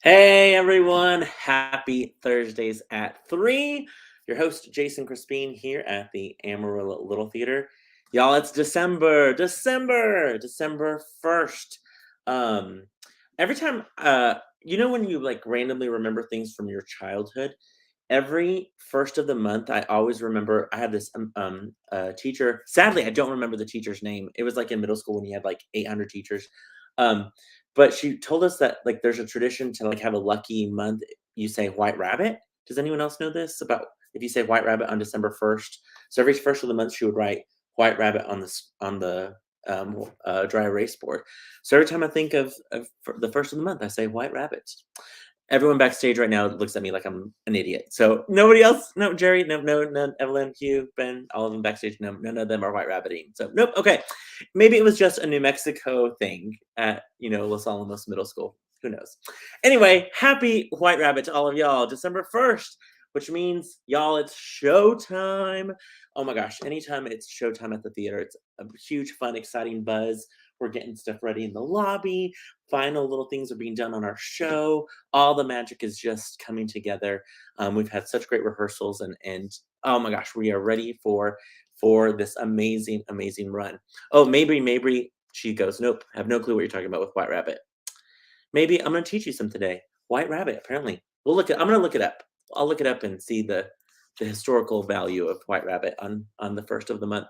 Hey everyone, happy Thursdays at 3. Your host, Jason Crespin, here at the Amarillo Little Theater. Y'all, it's December 1st. Um, every time, when you like randomly remember things from your childhood, every first of the month, I always remember I had this teacher. Sadly, I don't remember the teacher's name. It was like in middle school when you had like 800 teachers. Um, but she told us that, like, there's a tradition to, like, have a lucky month, you say white rabbit. Does anyone else know this about if you say white rabbit on December 1st? So every first of the month, she would write white rabbit on the dry erase board. So every time I think of the first of the month, I say white rabbit. Everyone backstage right now looks at me like I'm an idiot. So nobody else, no, Jeri, no, Evelyn, Hugh, Ben, all of them backstage, no, none of them are white rabbiting. So nope, okay. Maybe it was just a New Mexico thing at Los Alamos Middle School. Who knows? Anyway, happy White Rabbit to all of y'all. December 1st, which means y'all, it's showtime. Oh my gosh, anytime it's showtime at the theater, it's a huge, fun, exciting buzz. We're getting stuff ready in the lobby. Final little things are being done on our show. All the magic is just coming together. We've had such great rehearsals, and oh my gosh, we are ready for this amazing run. Oh, maybe she goes, nope, have no clue what you're talking about with White Rabbit. Maybe I'm gonna teach you some today. White Rabbit, apparently. I'm gonna look it up. I'll look it up and see the historical value of White Rabbit on the first of the month.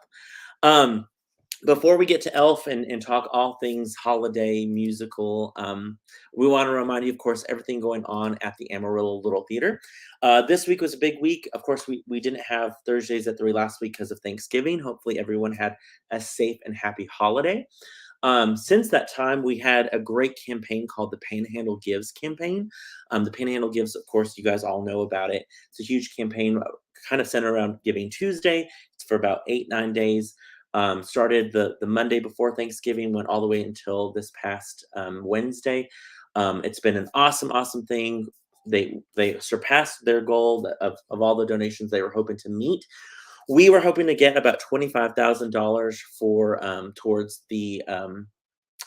Um, Before we get to Elf and talk all things holiday musical, we want to remind you, of course, everything going on at the Amarillo Little Theater. This week was a big week. Of course, we didn't have Thursdays at 3 last week because of Thanksgiving. Hopefully, everyone had a safe and happy holiday. Since that time, we had a great campaign called the Panhandle Gives campaign. The Panhandle Gives, of course, you guys all know about it. It's a huge campaign, kind of centered around Giving Tuesday. It's for about 8, 9 days. Started the Monday before Thanksgiving, went all the way until this past Wednesday. It's been an awesome thing. They surpassed their goal of all the donations they were hoping to meet. We were hoping to get about $25,000 for towards the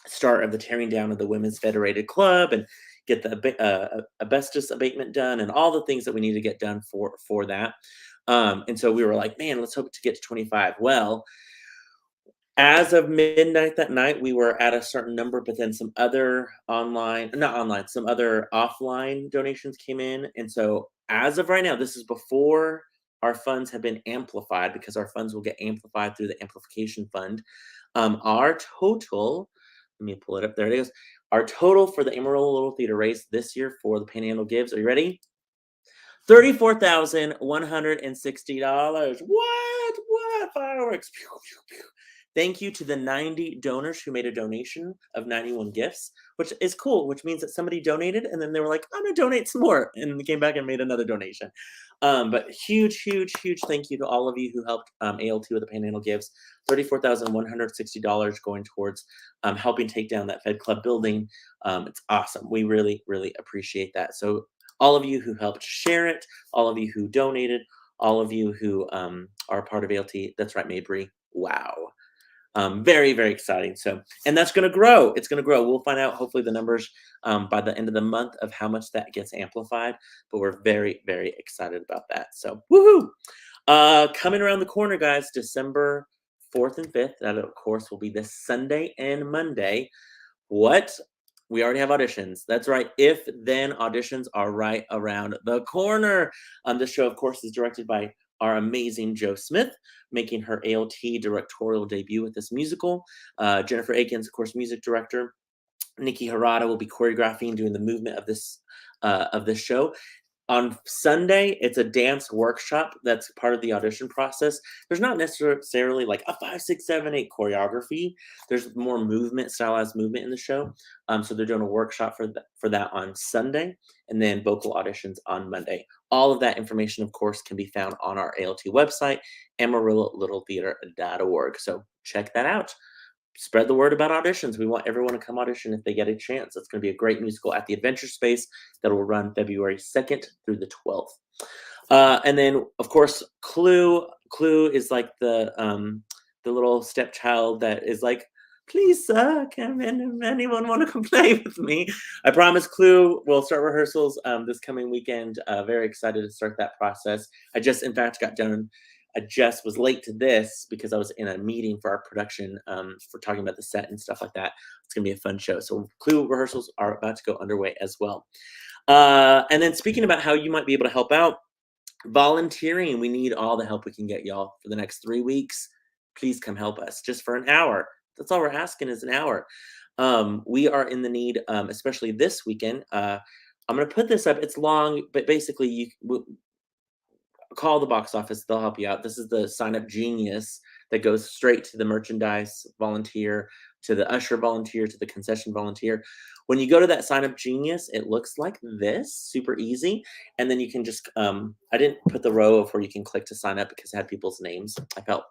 start of the tearing down of the Women's Federated Club and get the asbestos abatement done and all the things that we need to get done for that. And so we were like, man, let's hope to get to 25. Well, as of midnight that night, we were at a certain number, but then some other not online, some other offline donations came in. And so as of right now, this is before our funds have been amplified because our funds will get amplified through the amplification fund. Our total, let me pull it up. There it is. Our total for the Amarillo Little Theater race this year for the Panhandle Gives. Are you ready? $34,160. What? Fireworks. Pew, pew, pew. Thank you to the 90 donors who made a donation of 91 gifts, which is cool, which means that somebody donated and then they were like, I'm going to donate some more. And they came back and made another donation. But huge thank you to all of you who helped ALT with the Panhandle Gives. $34,160 going towards helping take down that Fed Club building. It's awesome. We really appreciate that. So all of you who helped share it, all of you who donated, all of you who are a part of ALT. That's right, Mabry. Wow. Very exciting. So, and that's going to grow. It's going to grow. We'll find out hopefully the numbers by the end of the month of how much that gets amplified. But we're very excited about that. So, woohoo! Coming around the corner, guys, December 4th and 5th. That, of course, will be this Sunday and Monday. What? We already have auditions. That's right. If then auditions are right around the corner. This show, of course, is directed by our amazing Jo Smith, making her ALT directorial debut with this musical. Jennifer Akins, of course, music director. Nikki Harada will be choreographing, doing the movement of this show. On Sunday, it's a dance workshop that's part of the audition process. There's not necessarily like a 5, 6, 7, 8 choreography. There's more movement, stylized movement in the show. So they're doing a workshop for that on Sunday, and then vocal auditions on Monday. All of that information, of course, can be found on our ALT website, AmarilloLittleTheater.org. So check that out. Spread the word about auditions. We want everyone to come audition if they get a chance. It's going to be a great musical at the Adventure Space that will run February 2nd through the 12th. And then, of course, Clue. Clue is like the little stepchild that is like please, sir, can anyone want to come play with me? I promise Clue will start rehearsals this coming weekend. Very excited to start that process. In fact, got done. I just was late to this because I was in a meeting for our production for talking about the set and stuff like that. It's going to be a fun show. So Clue rehearsals are about to go underway as well. And then speaking about how you might be able to help out, volunteering. We need all the help we can get, y'all, for the next 3 weeks. Please come help us just for an hour. That's all we're asking is an hour. We are in the need, especially this weekend. I'm going to put this up. It's long, but basically you call the box office. They'll help you out. This is the Sign Up Genius that goes straight to the merchandise volunteer, to the usher volunteer, to the concession volunteer. When you go to that Sign Up Genius, it looks like this, super easy. And then you can just, I didn't put the row of where you can click to sign up because it had people's names. I felt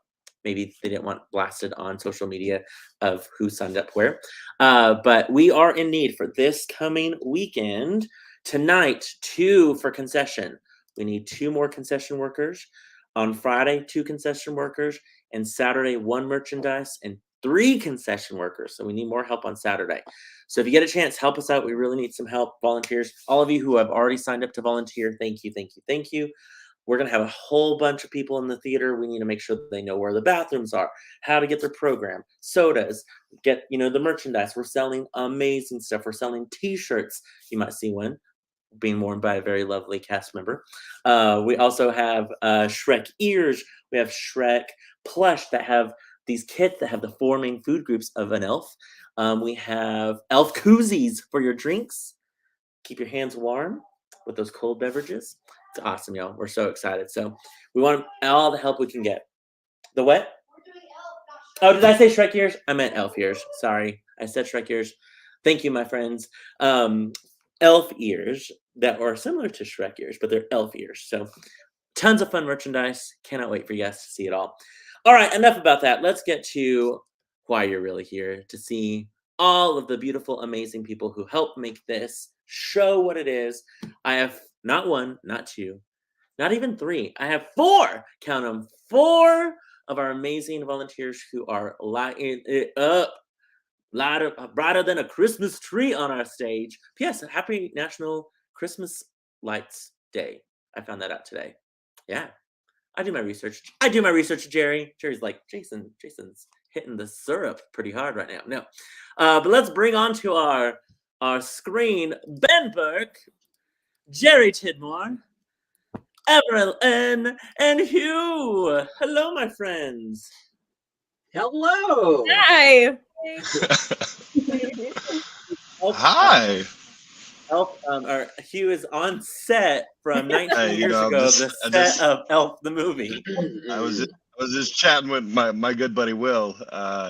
maybe they didn't want blasted on social media of who signed up where. But we are in need for this coming weekend. Tonight, 2 for concession. We need 2 more concession workers. On Friday, 2 concession workers. And Saturday, 1 merchandise and 3 concession workers. So we need more help on Saturday. So if you get a chance, help us out. We really need some help. Volunteers, all of you who have already signed up to volunteer, thank you, thank you, thank you. We're going to have a whole bunch of people in the theater. We need to make sure that they know where the bathrooms are, how to get their program, sodas, get, the merchandise. We're selling amazing stuff. We're selling t-shirts. You might see one being worn by a very lovely cast member. We also have Shrek ears. We have Shrek plush that have these kits that have the 4 main food groups of an elf. We have elf koozies for your drinks. Keep your hands warm with those cold beverages. It's awesome, y'all. We're so excited. So we want all the help we can get. The what? We're doing elf, not Shrek. Oh, did I say Shrek ears? I meant elf ears. Sorry. I said Shrek ears. Thank you, my friends. Elf ears that are similar to Shrek ears, but they're elf ears. So tons of fun merchandise. Cannot wait for you guys to see it all. All right, enough about that. Let's get to why you're really here, to see all of the beautiful, amazing people who help make this show what it is. I have not 1, not 2, not even 3. I have 4, count them, 4 of our amazing volunteers who are lighting it up, brighter than a Christmas tree on our stage. P.S. Happy National Christmas Lights Day. I found that out today. Yeah. I do my research, Jeri. Jeri's like, Jason's hitting the syrup pretty hard right now. No. But let's bring on to our screen Ben Burke, Jeri Tidmore, Evelyn, and Hugh. Hello, my friends. Hello. Hi. Hi. Hugh is on set from 19 years ago, the set of Elf the movie. I was just chatting with my good buddy Will.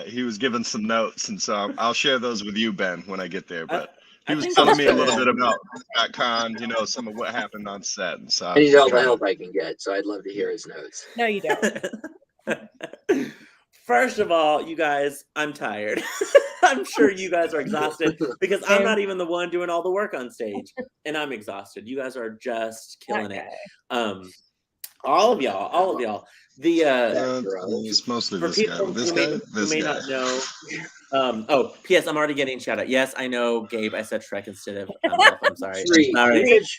He was giving some notes, and so I'll share those with you, Ben, when I get there. But he was telling me a little bit about Scott Conn, some of what happened on set. And so I need all the help I can get, so I'd love to hear his notes. No, you don't. First of all, you guys, I'm tired. I'm sure you guys are exhausted because I'm not even the one doing all the work on stage, and I'm exhausted. You guys are just killing it. All of y'all. It's mostly for this people guy. This who may not know. P.S. I'm already getting shout out. Yes, I know, Gabe. I said Shrek instead of Elf. I'm sorry. Sorry.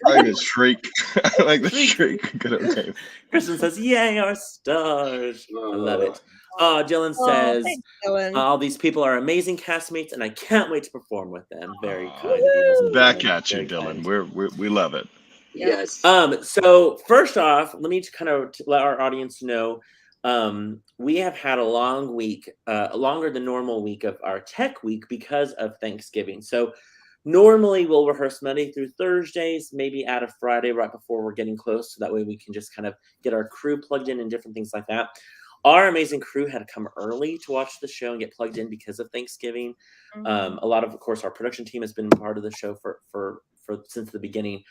I like shriek. I like the shriek. Good, okay. Kristen says, "Yay, our stars!" I love it. Dylan says, thanks, Dylan. all these people are amazing castmates, and I can't wait to perform with them. Very kind of you. Back at you, Dylan. We love it. Yes. So first off, let me kind of let our audience know, we have had a long week, a longer than normal week of our tech week because of Thanksgiving. So normally we'll rehearse Monday through Thursdays, maybe add a Friday right before we're getting close. So that way we can just kind of get our crew plugged in and different things like that. Our amazing crew had to come early to watch the show and get plugged in because of Thanksgiving. A lot of course, our production team has been part of the show for since the beginning.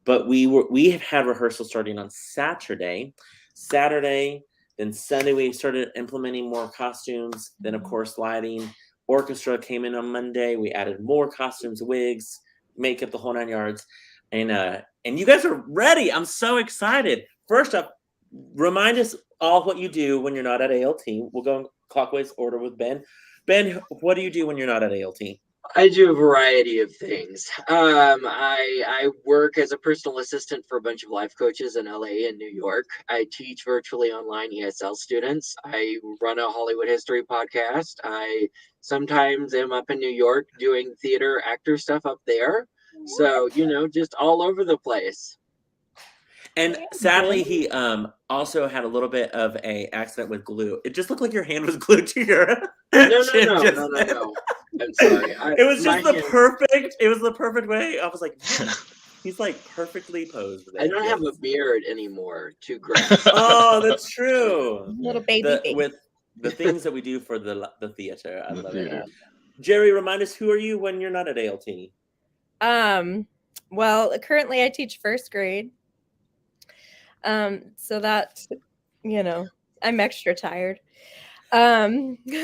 But we have had rehearsals starting on Saturday, then Sunday we started implementing more costumes. Then of course lighting, orchestra came in on Monday. We added more costumes, wigs, makeup, the whole 9 yards, and you guys are ready. I'm so excited. First up, remind us all what you do when you're not at ALT. We'll go in clockwise order with Ben. Ben, what do you do when you're not at ALT? I do a variety of things. I work as a personal assistant for a bunch of life coaches in LA and New York. I teach virtually online ESL students. I run a Hollywood history podcast. I sometimes am up in New York doing theater actor stuff up there. So, just all over the place. And sadly, he also had a little bit of a accident with glue. It just looked like your hand was glued to your No. chin. I'm sorry. It was just my hand- perfect. It was the perfect way. I was like, man, he's like perfectly posed. I don't have a beard anymore to grab. Oh, that's true. Little baby face. With the things that we do for the theater. I love theater. it. Jeri, remind us, who are you when you're not at ALT? Well, currently I teach first grade. So that, I'm extra tired. And Go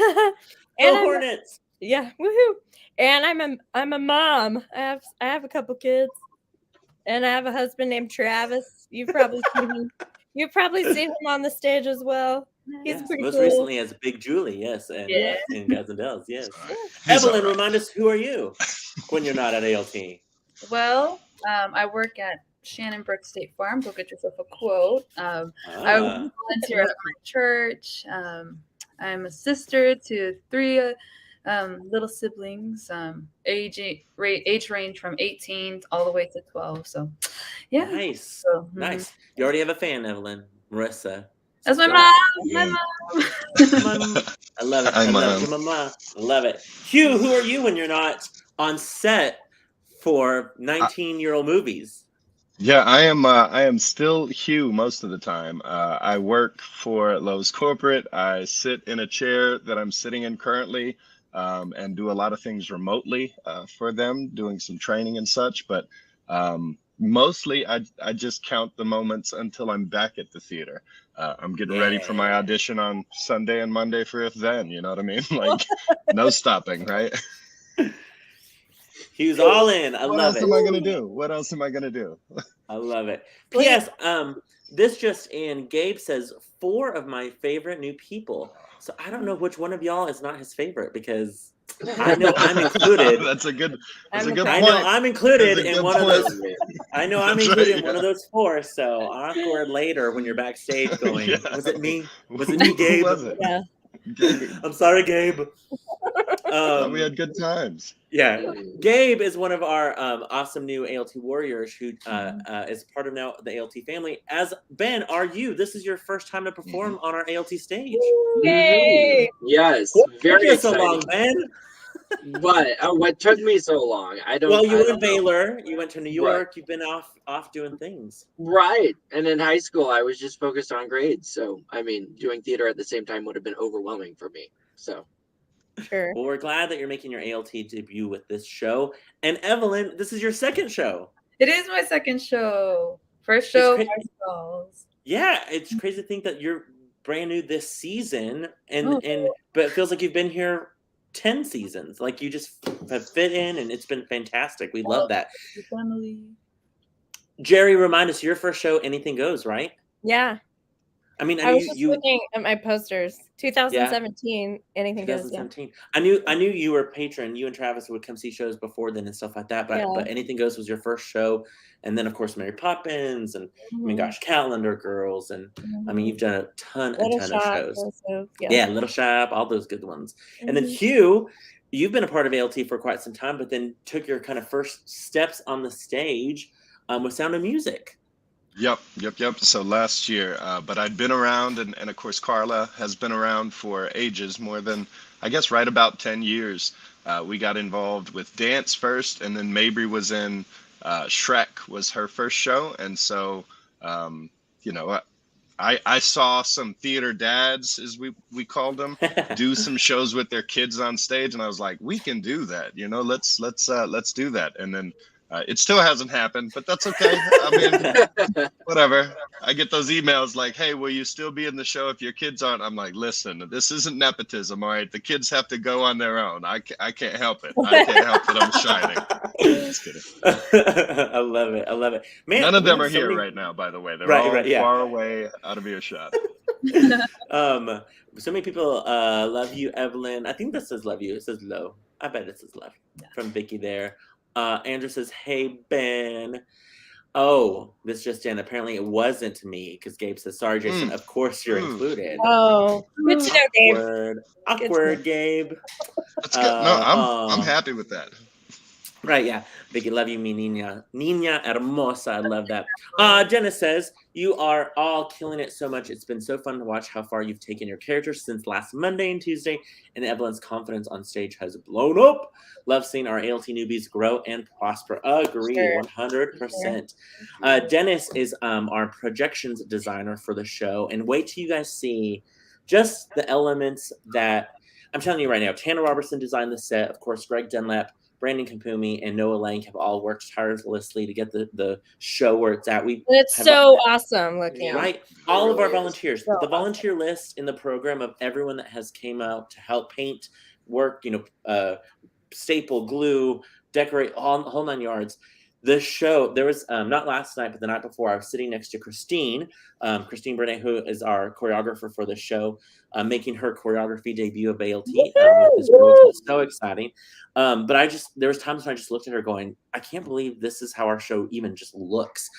Hornets! yeah, woohoo! And I'm a mom. I have a couple kids, and I have a husband named Travis. You've probably seen him. You've probably seen him on the stage as well. He's pretty Most cool. recently as Big Julie, yes, and Yeah. in Guys and Dolls, yes. He's Evelyn, all right. remind us, who are you when you're not at ALT? Well, I work at Shannon Brook State Farm. Go get yourself a quote. I volunteer at my church. I'm a sister to 3 little siblings. Age range from 18 all the way to 12. So, yeah. Nice, So, nice. You already have a fan, Evelyn, Marissa. That's my So- mom. Yeah. My mom. I love it. Hi, I love Mom. you, Mama. I love it. Hugh, who are you when you're not on set for 19-year-old movies? Yeah, I am still Hugh most of the time. I work for Lowe's Corporate. I sit in a chair that I'm sitting in currently, and do a lot of things remotely for them, doing some training and such. But mostly, I just count the moments until I'm back at the theater. I'm getting ready for my audition on Sunday and Monday for If Then. You know what I mean? Like, no stopping, right? Hugh's all in. I What love else it. am I gonna do? What else am I gonna do? I love it. P.S. This just in. Gabe says 4 of my favorite new people. So I don't know which one of y'all is not his favorite because I know I'm included. That's a good I'm point. I know I'm included That's a in good one of point. those. I know I'm That's included right, in one of those 4. So awkward later when you're backstage going, Yeah. was it me? Was it me, Gabe? Who was it? Yeah. Gabe. I'm sorry, Gabe. Thought we had good times. Yeah, Gabe is one of our awesome new ALT warriors who is part of now the ALT family. As Ben, are you? This is your first time to perform on our ALT stage. Yay! Yes, What took very you so exciting. long, Ben? But what took me so long? I don't. Well, you I were don't in know. Baylor. You went to New Right. York. You've been off doing things. Right. And in high school, I was just focused on grades. So, I mean, doing theater at the same time would have been overwhelming for me. So, Sure. Well, we're glad that you're making your ALT debut with this show. And Evelyn, this is your second show. It is my second show. First show, cra- High Schools. Yeah, it's crazy to think that you're brand new this season, Oh. but it feels like you've been here 10 seasons. Like you just have fit in, and it's been fantastic. We love that. Your family. Jeri, remind us, your first show, Anything Goes, right? Yeah. I mean, I was just looking at my posters. 2017, anything goes. Yeah. 2017. I knew you were a patron. You and Travis would come see shows before then and stuff like that. But Yeah. but Anything Goes was your first show, and then of course Mary Poppins and I mean, gosh, Calendar Girls, and I mean you've done a ton Little of Shop shows. also, Yeah, Little Shop, all those good ones. And then Mhm. Hugh, you've been a part of ALT for quite some time, but then took your kind of first steps on the stage with Sound of Music. Yep. So last year, but I'd been around, and of course Carla has been around for ages, more than, I guess, right about 10 years. We got involved with dance first, and then Mabry was in Shrek was her first show. And so, I saw some theater dads, as we called them, do some shows with their kids on stage, and I was like, we can do that, let's do that. And then It still hasn't happened, but that's okay. I mean, whatever. I get those emails like, hey, will you still be in the show if your kids aren't? I'm like, listen, this isn't nepotism, all right? The kids have to go on their own. I can't help it. I can't help that I'm shining. Just kidding. I love it. I love it. Man, none of them are so here many... right now, by the way. They're all far away out of earshot. So many people love you, Evelyn. I think this says love you. It says low. I bet it says love from Vicky there. Andrew says, hey, Ben. Oh, this just in. Apparently it wasn't me because Gabe says, sorry, Jason. Of course you're included. Oh, good to know, Gabe. Awkward, Gabe. That's good. No, I'm happy with that. Right, yeah. Vicky, love you, mi niña. Niña hermosa. I love that. Jenna says, you are all killing it so much. It's been so fun to watch how far you've taken your characters since last Monday and Tuesday, and Evelyn's confidence on stage has blown up. Love seeing our ALT newbies grow and prosper. Agree, 100%. Dennis is our projections designer for the show, and wait till you guys see just the elements that, I'm telling you right now, Tanner Robertson designed the set. Of course, Greg Dunlap, Brandon Kapumi, and Noah Lang have all worked tirelessly to get the show where it's at. It's so awesome looking. Right. All of our volunteers. The volunteer list in the program of everyone that has came out to help paint, work, staple, glue, decorate, all whole 9 yards. The show, there was, not last night, but the night before, I was sitting next to Christine Burnett, who is our choreographer for the show, making her choreography debut of ALT with this group, which was so exciting. But there was times when I just looked at her going, I can't believe this is how our show even just looks,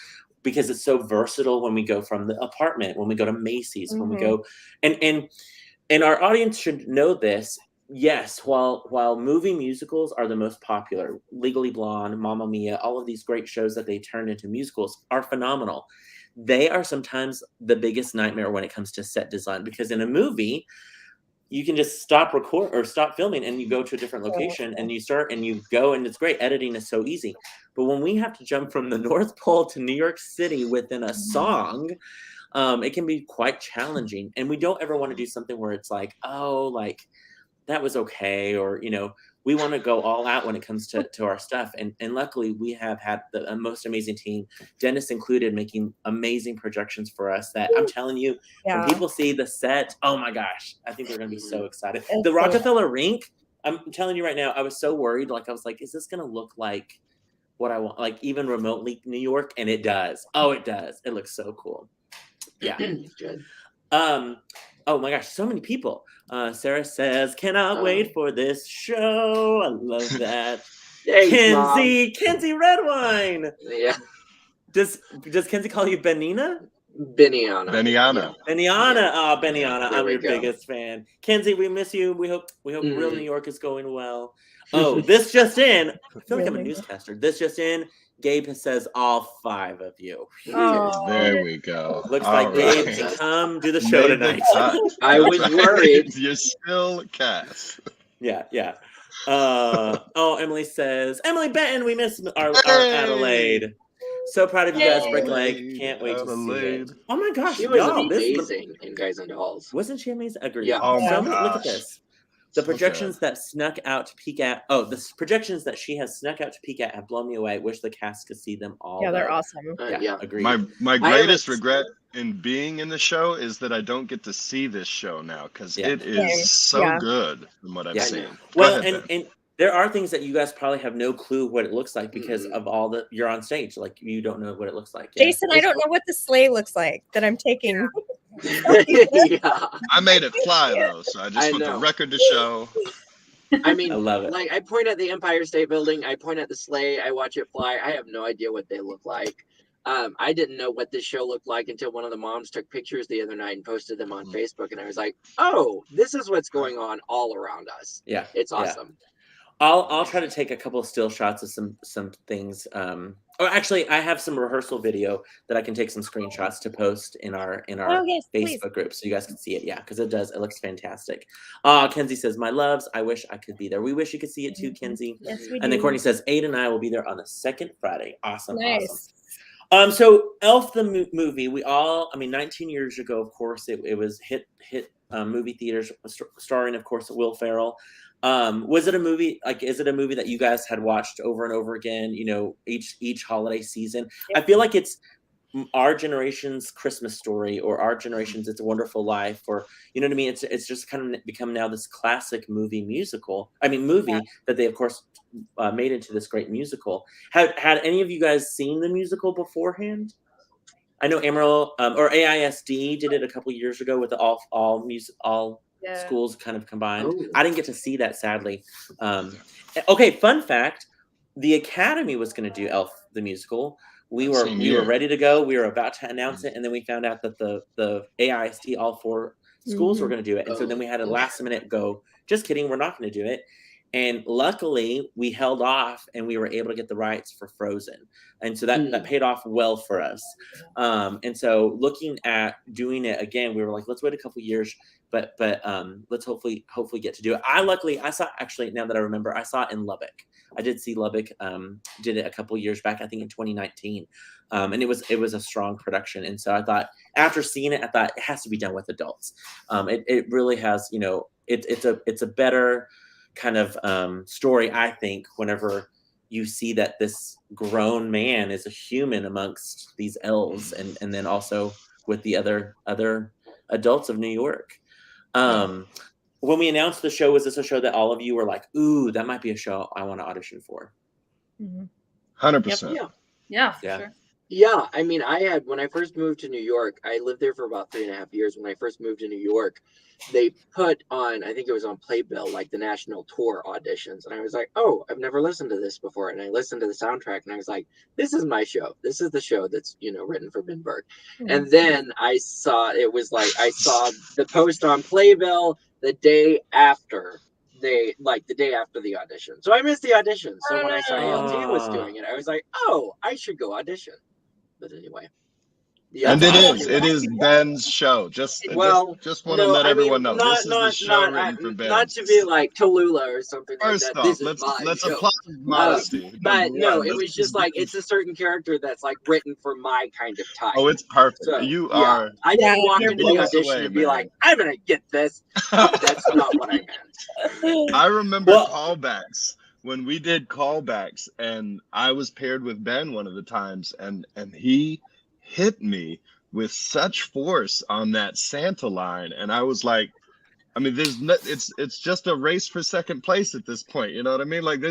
because it's so versatile when we go from the apartment, when we go to Macy's, when we go, and our audience should know this. Yes, while movie musicals are the most popular, Legally Blonde, Mamma Mia, all of these great shows that they turned into musicals are phenomenal. They are sometimes the biggest nightmare when it comes to set design, because in a movie, you can just stop filming and you go to a different location and you start and you go, and it's great. Editing is so easy. But when we have to jump from the North Pole to New York City within a song, it can be quite challenging. And we don't ever want to do something where it's like, oh, like, that was okay, or we want to go all out when it comes to our stuff, and luckily we have had the most amazing team, Dennis included, making amazing projections for us that I'm telling you, when people see the set, oh my gosh, I think they're gonna be so excited. The Rockefeller Rink, I'm telling you right now, I was so worried, like I was like, is this gonna look like what I want, like even remotely New York? And it does. It does. It looks so cool. Yeah. Good. Oh my gosh, so many people. Sarah says, cannot wait for this show. I love that. Kenzie Redwine. Yeah. Does Kenzie call you Benina? Beniana. Beniana. Oh, Beniana. I'm your go. biggest fan. Kenzie, we miss you. We hope Real New York is going well. Oh, this just in. I feel like I'm a newscaster. This just in. Gabe says all 5 of you. Oh. There we go. Looks like Gabe can come do the show tonight. I was worried. You're still cast. Yeah. Emily says, Emily Benton, we miss our Adelaide. So proud of you guys, Break Leg. Can't wait to see it. Oh my gosh, she was amazing in Guys and Dolls. Wasn't she amazing? Agreed. Yeah. Oh my gosh. Look at this. The projections that snuck out to peek at. Oh, the projections that she has snuck out to peek at have blown me away. Wish the cast could see them all. Yeah, they're awesome. Yeah, agreed. My greatest regret in being in the show is that I don't get to see this show now, because it is so good from what I've seen. Well, and there are things that you guys probably have no clue what it looks like because of all you're on stage. Like, you don't know what it looks like. Jason, I don't know what the sleigh looks like that I'm taking. I made it fly though, so I just put the record to show. I mean, I love it. Like, I point at the Empire State Building, I point at the sleigh, I watch it fly. I have no idea what they look like. I didn't know what this show looked like until one of the moms took pictures the other night and posted them on Facebook, and I was like, oh, this is what's going on all around us. Yeah, it's awesome. I'll try to take a couple of still shots of some things. Or actually, I have some rehearsal video that I can take some screenshots to post in our Facebook group, so you guys can see it. Yeah, because it looks fantastic. Kenzie says, "My loves, I wish I could be there." We wish you could see it too, Kenzie. Yes, we do. And then Courtney says, "Aid and I will be there on the second Friday." Awesome, nice. Awesome. So Elf the movie, 19 years ago, of course, it was hit movie theaters, starring, of course, Will Ferrell. Was it a movie, like, is it a movie that you guys had watched over and over again, you know, each holiday season? I feel like it's our generation's Christmas Story, or our generation's It's a Wonderful Life, or, you know what I mean? It's just kind of become now this classic movie that they, of course, made into this great musical. Had any of you guys seen the musical beforehand? I know Emerald, or AISD did it a couple years ago with the all schools kind of combined. Oh. I didn't get to see that, sadly. Okay, fun fact: the Academy was going to do Elf the musical. We were ready to go. We were about to announce it, and then we found out that the AIST, all 4 schools were going to do it, and so then we had a last minute go. Just kidding, we're not going to do it. And luckily, we held off, and we were able to get the rights for Frozen, and so that paid off well for us. And so, looking at doing it again, we were like, let's wait a couple years, but let's hopefully get to do it. I saw, actually, now that I remember, I saw it in Lubbock. I did see Lubbock did it a couple years back, I think in 2019, and it was a strong production. And so I thought, after seeing it, I thought it has to be done with adults. It really has, you know, it's a better kind of story, I think, whenever you see that this grown man is a human amongst these elves, and then also with the other adults of New York. When we announced the show, was this a show that all of you were like, ooh, that might be a show I want to audition for? 100%. Yeah, for sure. Yeah, I mean, when I first moved to New York, I lived there for about 3.5 years. When I first moved to New York, they put on, I think it was on Playbill, like the national tour auditions. And I was like, oh, I've never listened to this before. And I listened to the soundtrack, and I was like, this is my show. This is the show that's, you know, written for Ben Burke. And then I saw the post on Playbill the day after the audition. So I missed the audition. So when I saw ALT was doing it, I was like, oh, I should go audition. But anyway. Yeah, and it is Ben's show. Just want to let everyone know this is the show written for Ben. Not to be like Tallulah or something First like that. Off, This let's is my apply show. modesty. But no, it was just like, it's a certain character that's like written for my kind of type. Oh, it's perfect. So, You are. I didn't walk into the us audition away, and be man. like, I'm gonna get this. That's not what I meant. I remember callbacks. When we did callbacks, and I was paired with Ben one of the times, and he hit me with such force on that Santa line, and I was like, I mean, it's just a race for second place at this point, you know what I mean? Like,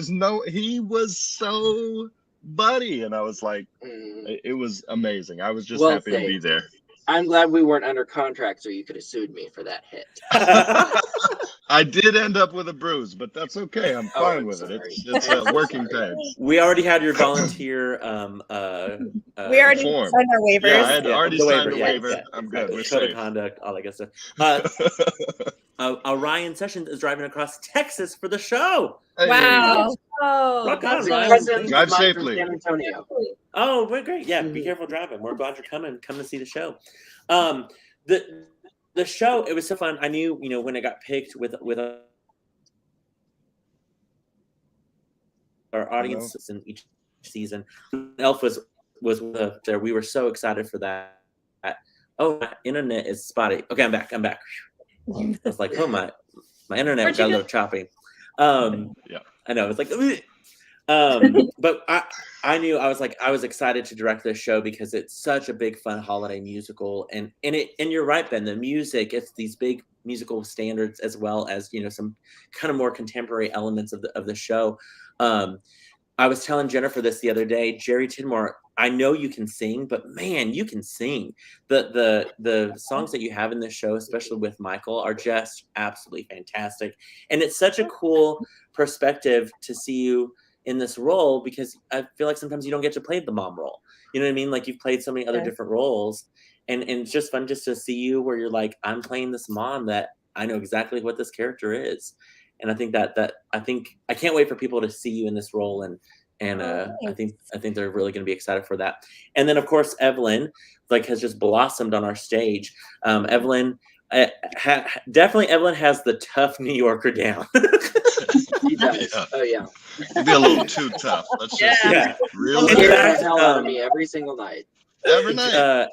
he was so buddy, and I was like, it was amazing. I was just happy to be there. I'm glad we weren't under contract, so you could have sued me for that hit. I did end up with a bruise, but that's okay. I'm fine with it. It's a working pain. We already had your volunteer. We already form. signed our waivers. Yeah, I had already the signed the waiver, waiver. I'm good. We're Code safe. of conduct, all that good stuff. Ryan Sessions is driving across Texas for the show. Hey. Wow. Rock on, That's a Ryan. cousin Drive of mine safely. from San Antonio. Oh, we're great. Yeah, be careful driving. We're glad you're coming. Come to see the show. The show, it was so fun. I knew, you know, when it got picked with our audience in each season, Elf was there. We were so excited for that. Oh, my internet is spotty. Okay, I'm back. I was like, oh, my internet got a little choppy. Yeah, I know. It's like, but I knew, I was excited to direct this show because it's such a big fun holiday musical, and you're right, Ben. The music, it's these big musical standards as well as, you know, some kind of more contemporary elements of the show. I was telling Jennifer this the other day, Jeri Tidmore, I know you can sing, but man, you can sing. The songs that you have in this show, especially with Michael, are just absolutely fantastic. And it's such a cool perspective to see you in this role, because I feel like sometimes you don't get to play the mom role. You know what I mean? Like, you've played so many other different roles, and it's just fun just to see you where you're like, I'm playing this mom that I know exactly what this character is. And I think I can't wait for people to see you in this role, and I think they're really going to be excited for that. And then, of course, Evelyn, like, has just blossomed on our stage. Evelyn, definitely, Evelyn has the tough New Yorker down. He does. Yeah. Oh yeah. It'd be a little too tough. Let's just He'll really scare the hell out of me every single night. every night.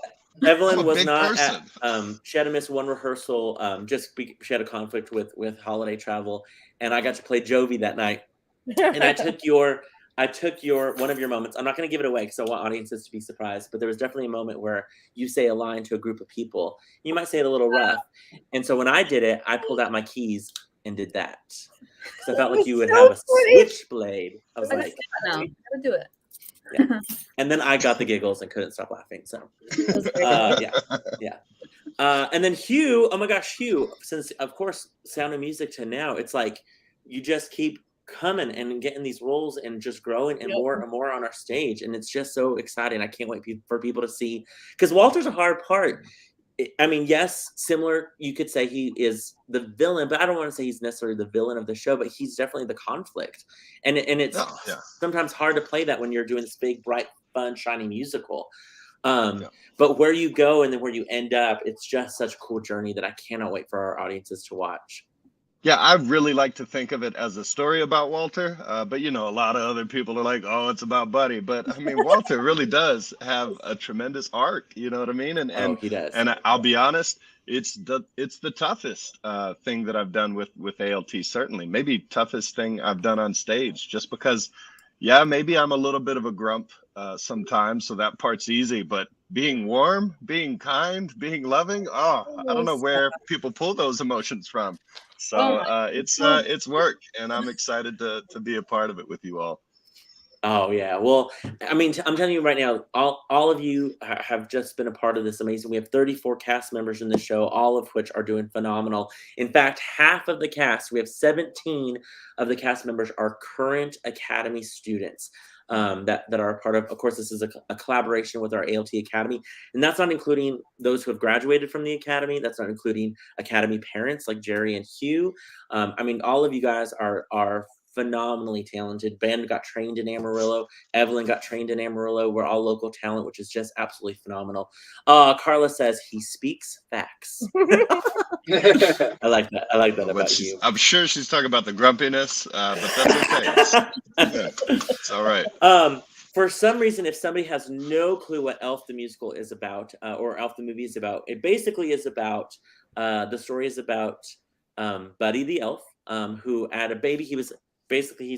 Evelyn I'm a was big not person. she had to miss one rehearsal. She had a conflict with holiday travel, and I got to play Jovi that night. And I took your one of your moments. I'm not going to give it away because I want audiences to be surprised, but there was definitely a moment where you say a line to a group of people. You might say it a little rough. And so when I did it, I pulled out my keys and did that. Because I felt like you would have a switchblade. I was like, no, gotta do it. Yeah. And then I got the giggles and couldn't stop laughing. So yeah. And then Hugh, oh my gosh, Hugh, since of course Sound of Music to now, it's like you just keep coming and getting these roles and just growing and more and more on our stage, and it's just so exciting. I can't wait for people to see, because Walter's a hard part. I mean, yes, similar, you could say he is the villain, but I don't want to say he's necessarily the villain of the show, but he's definitely the conflict, and it's sometimes hard to play that when you're doing this big, bright, fun, shiny musical. But where you go and then where you end up, it's just such a cool journey that I cannot wait for our audiences to watch. Yeah, I really like to think of it as a story about Walter, but a lot of other people are like, "Oh, it's about Buddy." But I mean, Walter really does have a tremendous arc. You know what I mean? And he does. And I'll be honest, it's the toughest thing that I've done with ALT. Certainly, maybe toughest thing I've done on stage, just because, maybe I'm a little bit of a grump sometimes, so that part's easy. But being warm, being kind, being loving, I don't know where people pull those emotions from. So it's work, and I'm excited to be a part of it with you all. Oh yeah, well, I mean, I'm telling you right now, all of you have just been a part of this amazing. We have 34 cast members in the show, all of which are doing phenomenal. In fact, half of the cast, we have 17 of the cast members are current Academy students. That are a part of course, this is a collaboration with our ALT Academy, and that's not including those who have graduated from the Academy. That's not including Academy parents like Jeri and Hugh. I mean, all of you guys are phenomenally talented. Ben got trained in Amarillo. Evelyn got trained in Amarillo. We're all local talent, which is just absolutely phenomenal. Carla says he speaks facts. I like that. I like that about you. I'm sure she's talking about the grumpiness, but that's okay. It's all right. For some reason, if somebody has no clue what Elf the musical is about, or Elf the movie is about, it basically is about, the story is about Buddy the elf, who had a baby. He's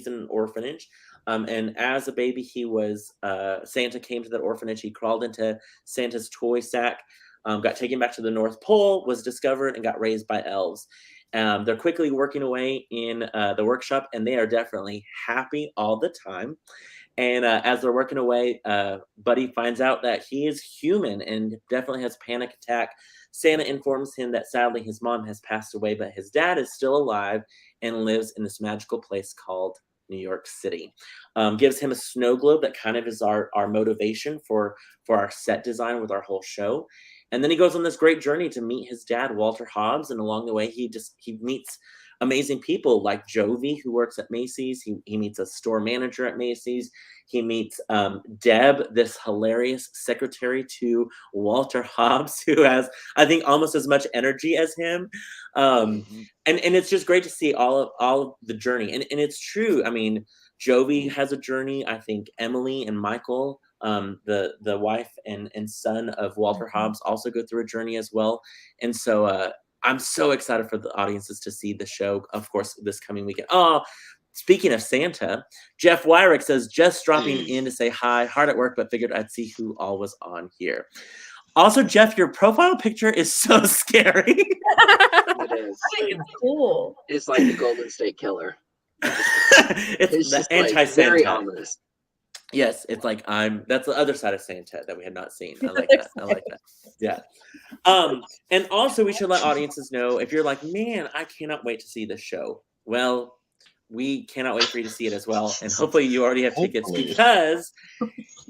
in an orphanage. And as a baby, Santa came to that orphanage. He crawled into Santa's toy sack, got taken back to the North Pole, was discovered, and got raised by elves. They're quickly working away in the workshop, and they are definitely happy all the time. And as they're working away, Buddy finds out that he is human and definitely has a panic attack. Santa informs him that sadly his mom has passed away, but his dad is still alive and lives in this magical place called New York City. Gives him a snow globe that kind of is our motivation for our set design with our whole show. And then he goes on this great journey to meet his dad, Walter Hobbs. And along the way, he meets amazing people like Jovi, who works at Macy's. He meets a store manager at Macy's. He meets Deb, this hilarious secretary to Walter Hobbs, who has, I think, almost as much energy as him. And it's just great to see all of the journey. And it's true. I mean, Jovi has a journey. I think Emily and Michael, the wife and son of Walter Hobbs, also go through a journey as well. And so I'm so excited for the audiences to see the show, of course, this coming weekend. Oh, speaking of Santa, Jeff Wyrick says, just dropping in to say hi, hard at work, but figured I'd see who all was on here. Also, Jeff, your profile picture is so scary. It is. I think it's cool. It's like the Golden State Killer. it's the anti-Santa. Very ominous. Yes, it's like that's the other side of Santa that we had not seen. I like that. I like that. Yeah. And also we should let audiences know, if you're like, man, I cannot wait to see this show. Well, we cannot wait for you to see it as well. And hopefully you already have tickets, because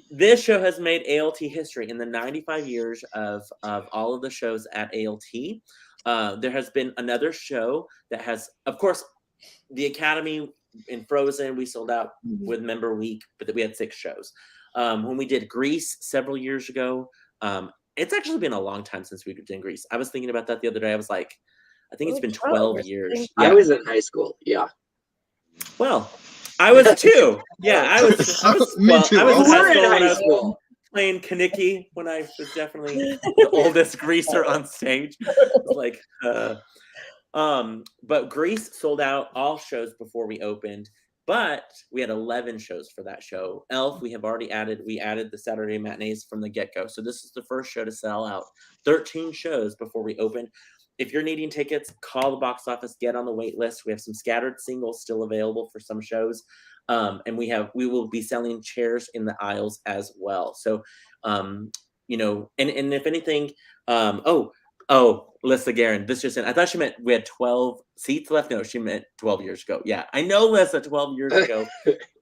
this show has made ALT history. In the 95 years of all of the shows at ALT, there has been another show that has, of course, the Academy in Frozen, we sold out with Member Week, but we had 6 shows. When we did Grease several years ago, it's actually been a long time since we did Grease. I was thinking about that the other day. I was like, I think it's been 12 years. Yeah. I was in high school. Yeah. Well, I was too. Yeah, I was Me too. I was in high school. Playing Kaneki when I was definitely the oldest greaser on stage. It was like, But Grease sold out all shows before we opened, but we had 11 shows for that show. Elf, we added the Saturday matinees from the get-go. So this is the first show to sell out. 13 shows before we opened. If you're needing tickets, call the box office, get on the wait list. We have some scattered singles still available for some shows. And we will be selling chairs in the aisles as well. So, you know, and if anything, Lissa Guerin, this just in. I thought she meant we had 12 seats left. No, she meant 12 years ago. Yeah, I know, Lissa, 12 years ago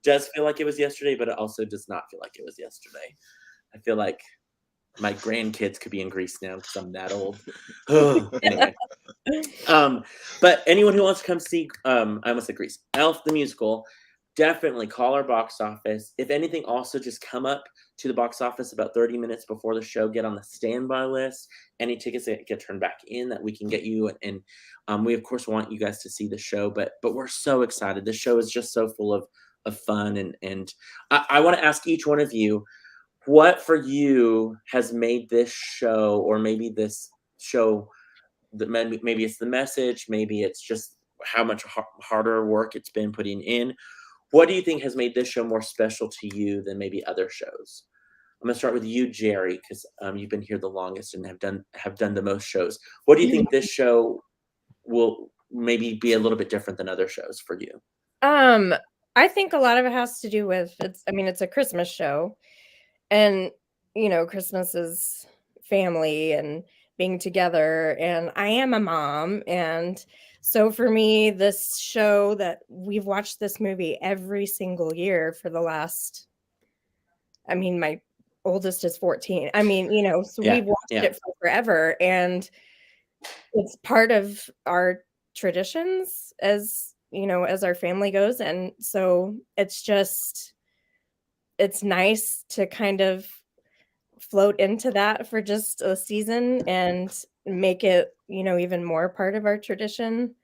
does feel like it was yesterday, but it also does not feel like it was yesterday. I feel like my grandkids could be in Greece now because I'm that old. Anyway. But anyone who wants to come see, I almost said Grease, Elf the musical, definitely call our box office. If anything, also just come up to the box office about 30 minutes before the show, get on the standby list. Any tickets that get turned back in that we can get you. And we of course want you guys to see the show, but we're so excited. This show is just so full of fun. And I want to ask each one of you, what for you has made this show, or maybe this show, that maybe it's the message, maybe it's just how much harder work it's been putting in. What do you think has made this show more special to you than maybe other shows? I'm gonna start with you, Jeri, because you've been here the longest and have done the most shows. What do you think this show will maybe be a little bit different than other shows for you? I think a lot of it has to do with it's a Christmas show, and you know, Christmas is family and being together, and I am a mom, and so for me, this show that we've watched this movie every single year for the last, my oldest is 14. So we've watched it for forever, and it's part of our traditions as, you know, as our family goes. And so it's nice to kind of float into that for just a season and make it, you know, even more part of our tradition.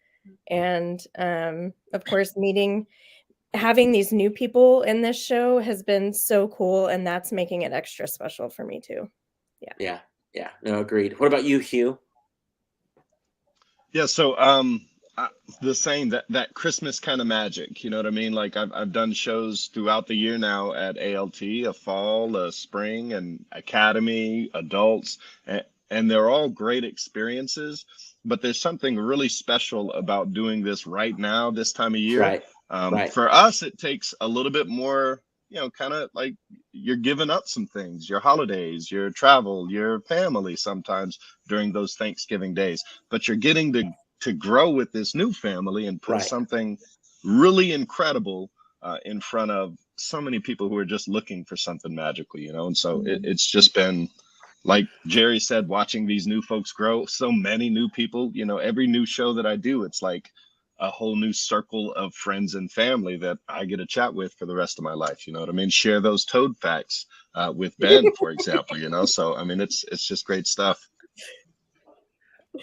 And of course, having these new people in this show has been so cool, and that's making it extra special for me too. Yeah. No, agreed. What about you, Hugh? Yeah, so the saying that Christmas kind of magic, you know what I mean? Like I've done shows throughout the year now at ALT, a fall, a spring, and academy, adults, and they're all great experiences. But there's something really special about doing this right now, this time of year. Right. For us, it takes a little bit more, you know, kind of like you're giving up some things, your holidays, your travel, your family sometimes during those Thanksgiving days, but you're getting to grow with this new family and put something really incredible in front of so many people who are just looking for something magical, you know? And so it's just been, like Jeri said, watching these new folks grow, so many new people, you know, every new show that I do, it's like a whole new circle of friends and family that I get to chat with for the rest of my life. You know what I mean? Share those Toad facts with Ben, for example, you know? So, I mean, it's just great stuff.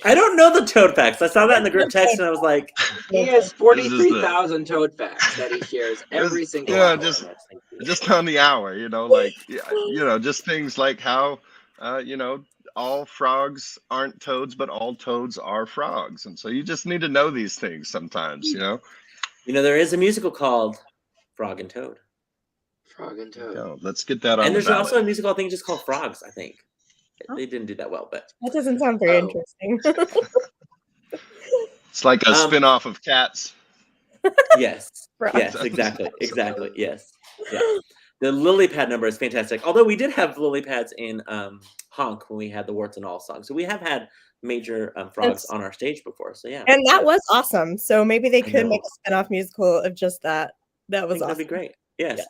I don't know the Toad facts. I saw that in the group text and I was like, he has 43,000 Toad facts that he shares every single hour. Just on the hour, you know, like, you know, just things like how, you know, all frogs aren't toads, but all toads are frogs. And so you just need to know these things sometimes, you know? You know, there is a musical called Frog and Toad. Frog and Toad. Yeah, let's get that on. And there's also a musical, I think, just called Frogs, I think. They didn't do that well, but that doesn't sound very interesting. It's like a spin-off of Cats. Yes. Yes, exactly. Yes. Yeah. The lily pad number is fantastic. Although we did have lily pads in Honk when we had the Warts and All song. So we have had major frogs on our stage before. So yeah. And that was awesome. So maybe they could make a spin-off musical of just that. That was awesome. That'd be great. Yes. Yeah.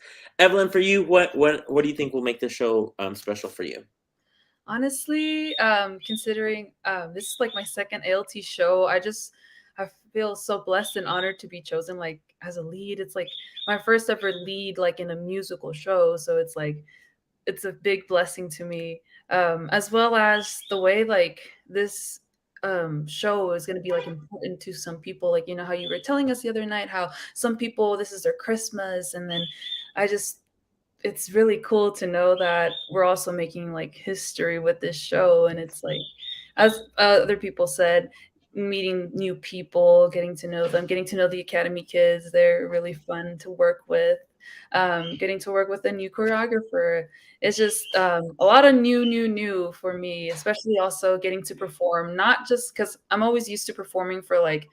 Evelyn, for you, what do you think will make this show special for you? Honestly, considering this is like my second ALT show, I feel so blessed and honored to be chosen like as a lead. It's like my first ever lead like in a musical show, so it's like it's a big blessing to me, as well as the way like this show is going to be like important to some people. Like, you know how you were telling us the other night how some people this is their Christmas, and then it's really cool to know that we're also making like history with this show. And it's like, as other people said, meeting new people, getting to know them, getting to know the Academy kids. They're really fun to work with. Getting to work with a new choreographer. It's just a lot of new for me, especially also getting to perform, not just because I'm always used to performing for like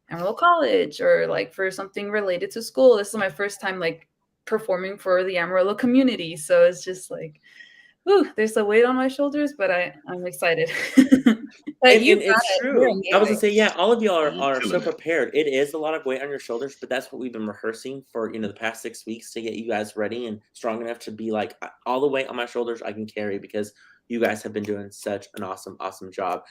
Amarillo College or like for something related to school. This is my first time like performing for the Amarillo community. So it's just like, ooh, there's a weight on my shoulders, but I'm excited. But And you it's got it. true. I was gonna You're say, yeah, all of you are so Killing it. prepared. It is a lot of weight on your shoulders, but that's what we've been rehearsing for, the past 6 weeks to get you guys ready and strong enough to be like, all the weight on my shoulders I can carry because you guys have been doing such an awesome job.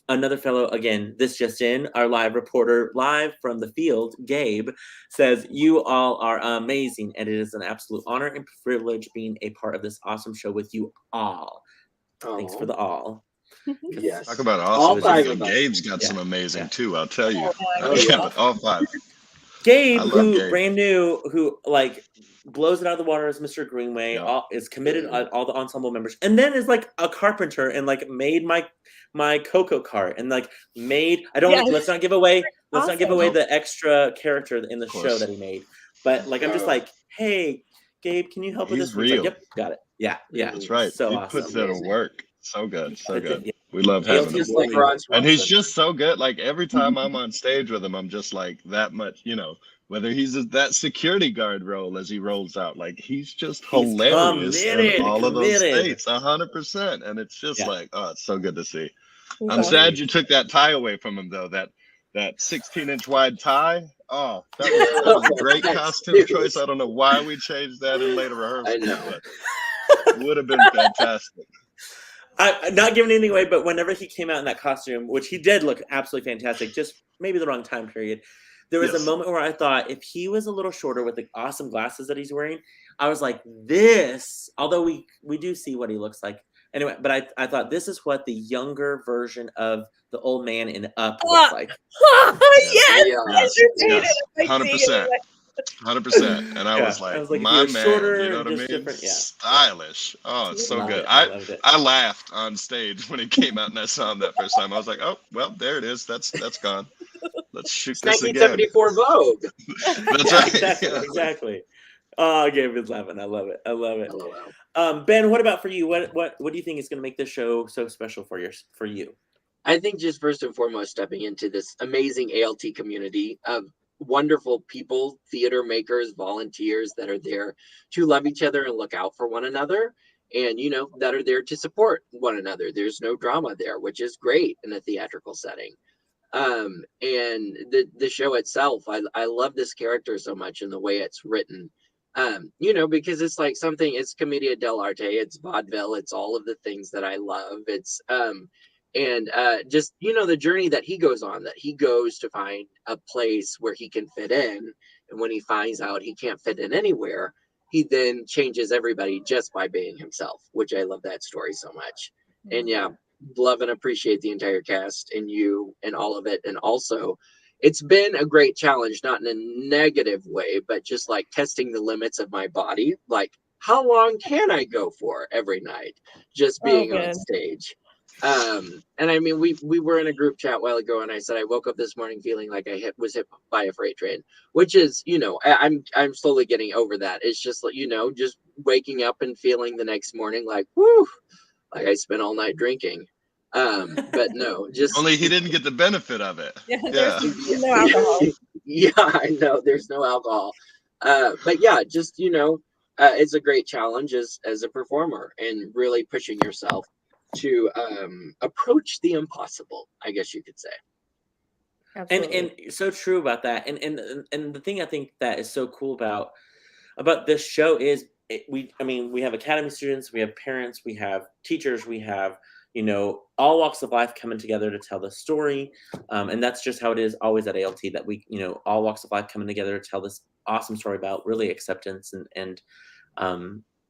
Another fellow, again, this just in, our live reporter, live from the field, Gabe, says, "You all are amazing, and it is an absolute honor and privilege being a part of this awesome show with you all." Thanks for the all. Yes. Talk about All awesome. five of us. Gabe's got some amazing too, I'll tell you. Oh, yeah. But all five. Gabe, I love who Gabe. brand new, who like blows it out of the water as Mr. Greenway, Yeah. is committed, all the ensemble members, and then is like a carpenter and like made my Coco cart and like made. I don't. Yeah. Let's not give away. Let's not give Awesome. away the extra character in the Of show course. that he made. But like, I'm just Oh. like, hey, Gabe, can you help with He's this? And he's like, real. yep, got it. Yeah. That's right. So he awesome. puts that to Amazing. work. So good. So Puts it- good. yeah. We love He'll having him. Just like Ron And he's Swanson. just so good. Like every time I'm on stage with him, I'm just like that much, whether he's that security guard role as he rolls out, like he's just hilarious in all of those states, 100%. And it's just like, oh, it's so good to see. I'm sad you took that tie away from him though. That 16-inch wide tie. Oh, that was a great costume choice. I don't know why we changed that in later rehearsal. I know. But it would have been fantastic. I'm not giving anything away, but whenever he came out in that costume, which he did look absolutely fantastic, just maybe the wrong time period, there was a moment where I thought if he was a little shorter with the awesome glasses that he's wearing, I was like, this, although we do see what he looks like. Anyway, but I thought this is what the younger version of the old man in Up looks like. Yes. Yes. 100%. 100%. And I was like, my man, shorter, you know what I mean? different, Stylish. Oh, it's so good. I loved it. I laughed on stage when it came out and I saw him that first time. I was like, oh, well, there it is. That's gone. Let's shoot this again. 1974 Vogue. That's right. Exactly. Oh, Gabe is laughing. I love it. Ben, what about for you? What do you think is going to make this show so special for you? I think just first and foremost, stepping into this amazing ALT community of wonderful people, theater makers, volunteers that are there to love each other and look out for one another, and that are there to support one another. There's no drama there, which is great in a theatrical setting. And the show itself, I love this character so much and the way it's written. Because it's like something, it's commedia dell'arte, it's vaudeville, it's all of the things that I love. It's just the journey that he goes on, that he goes to find a place where he can fit in, and when he finds out he can't fit in anywhere, he then changes everybody just by being himself, which I love that story so much. And love and appreciate the entire cast and you and all of it. And also it's been a great challenge, not in a negative way, but just like testing the limits of my body, like how long can I go for every night just being on stage. And I mean, we were in a group chat a while ago, and I said I woke up this morning feeling like I was hit by a freight train, which is, I'm slowly getting over that. It's just like, just waking up and feeling the next morning like, whoo, like I spent all night drinking. But no, just only he didn't get the benefit of it. No alcohol. Yeah, I know there's no alcohol. But yeah, just it's a great challenge as a performer and really pushing yourself to approach the impossible, I guess you could say. And so true about that. And the thing I think that is so cool about this show is we have Academy students, we have parents, we have teachers, we have all walks of life coming together to tell the story. And that's just how it is always at ALT, that we, all walks of life coming together to tell this awesome story about really acceptance and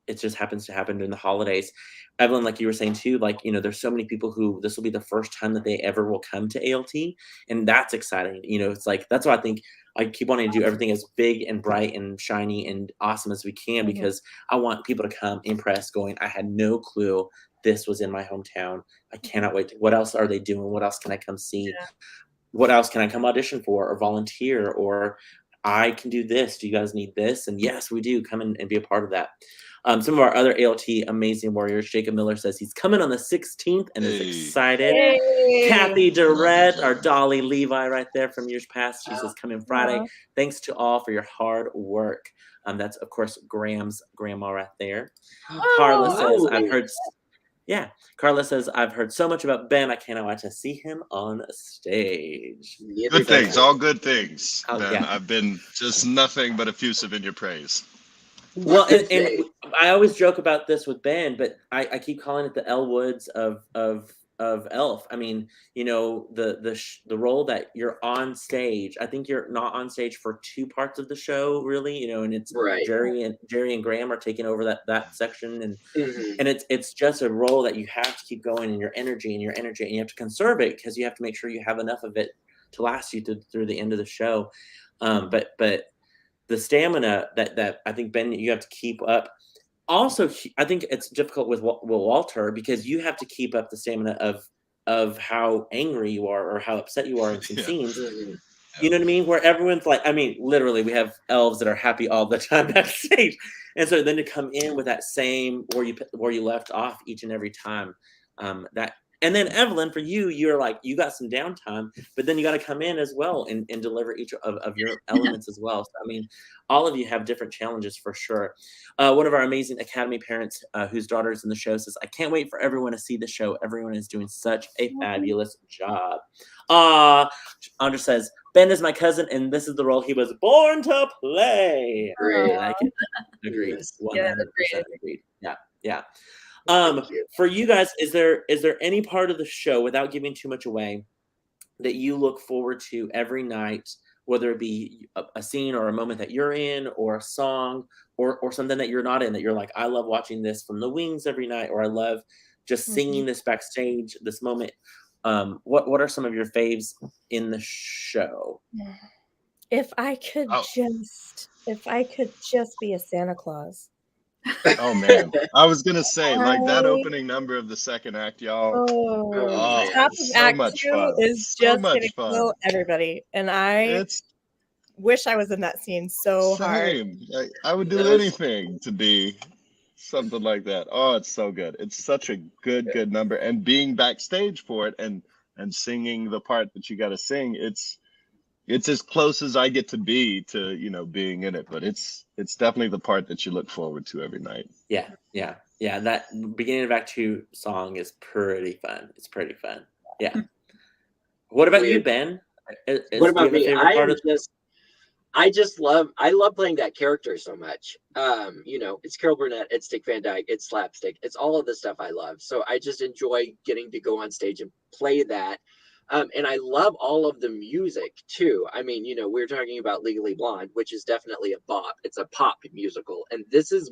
it just happens to happen during the holidays. Evelyn, like you were saying too, like, there's so many people who this will be the first time that they ever will come to ALT. And that's exciting. It's like, that's why I think I keep wanting to do everything as big and bright and shiny and awesome as we can, because I want people to come impressed going, I had no clue this was in my hometown. I cannot wait. What else are they doing? What else can I come see? what else can I come audition for or volunteer, or I can do this. Do you guys need this? And yes, we do. Come in and be a part of that. Some of our other ALT amazing warriors, Jacob Miller says he's coming on the 16th and is excited. Hey. Kathy Durrett, our Dolly Levi right there from years past. She says, coming Friday. Thanks to all for your hard work. That's, of course, Graham's grandma right there. Carla says, I've heard... Yeah, Carla says, I've heard so much about Ben. I cannot wait to see him on stage. Good things, all good things. Ben, yeah. I've been just nothing but effusive in your praise. Well, and I always joke about this with Ben, but I keep calling it the Elle Woods of Elf. I mean, you know, the role that you're on stage. I think you're not on stage for two parts of the show, really. You know, and it's Jeri and Graham are taking over that section, and and it's just a role that you have to keep going, and your energy, and you have to conserve it because you have to make sure you have enough of it to last you through the end of the show. But the stamina that I think, Ben, you have to keep up. Also, I think it's difficult with Walter because you have to keep up the stamina of how angry you are or how upset you are in some scenes. You know what I mean? Where everyone's like, I mean, literally, we have elves that are happy all the time backstage, and so then to come in with that same where you left off each and every time, and then Evelyn, for you, you're like, you got some downtime, but then you got to come in as well and deliver each of your elements as well. So, I mean, all of you have different challenges for sure. One of our amazing Academy parents whose daughter is in the show says, I can't wait for everyone to see the show. Everyone is doing such a fabulous job. Andra says, Ben is my cousin, and this is the role he was born to play. I like it. Agreed. 100% agreed. Yeah. For you guys, is there any part of the show, without giving too much away, that you look forward to every night, whether it be a scene or a moment that you're in, or a song, or something that you're not in, that you're like, I love watching this from the wings every night, or I love just singing this backstage, this moment. What are some of your faves in the show? If I could just be a Santa Claus. Oh man, I was gonna say, like, that opening number of the second act, y'all. Top of so Act much 2 fun. is So just much gonna fun. kill everybody, and I wish I was in that scene so hard. Like, I would do anything to be something like that. Oh, it's so good. It's such a good number, and being backstage for it and singing the part that you got to sing, it's as close as I get to be to, you know, being in it, but it's definitely the part that you look forward to every night. Yeah. That beginning of Act 2 song is pretty fun. It's pretty fun. Yeah. What about you, Ben? What about me? I love playing that character so much. You know, it's Carol Burnett, it's Dick Van Dyke, it's slapstick, it's all of the stuff I love. So I just enjoy getting to go on stage and play that. And I love all of the music too. I mean, you know, we're talking about Legally Blonde, which is definitely a bop. It's a pop musical. And this is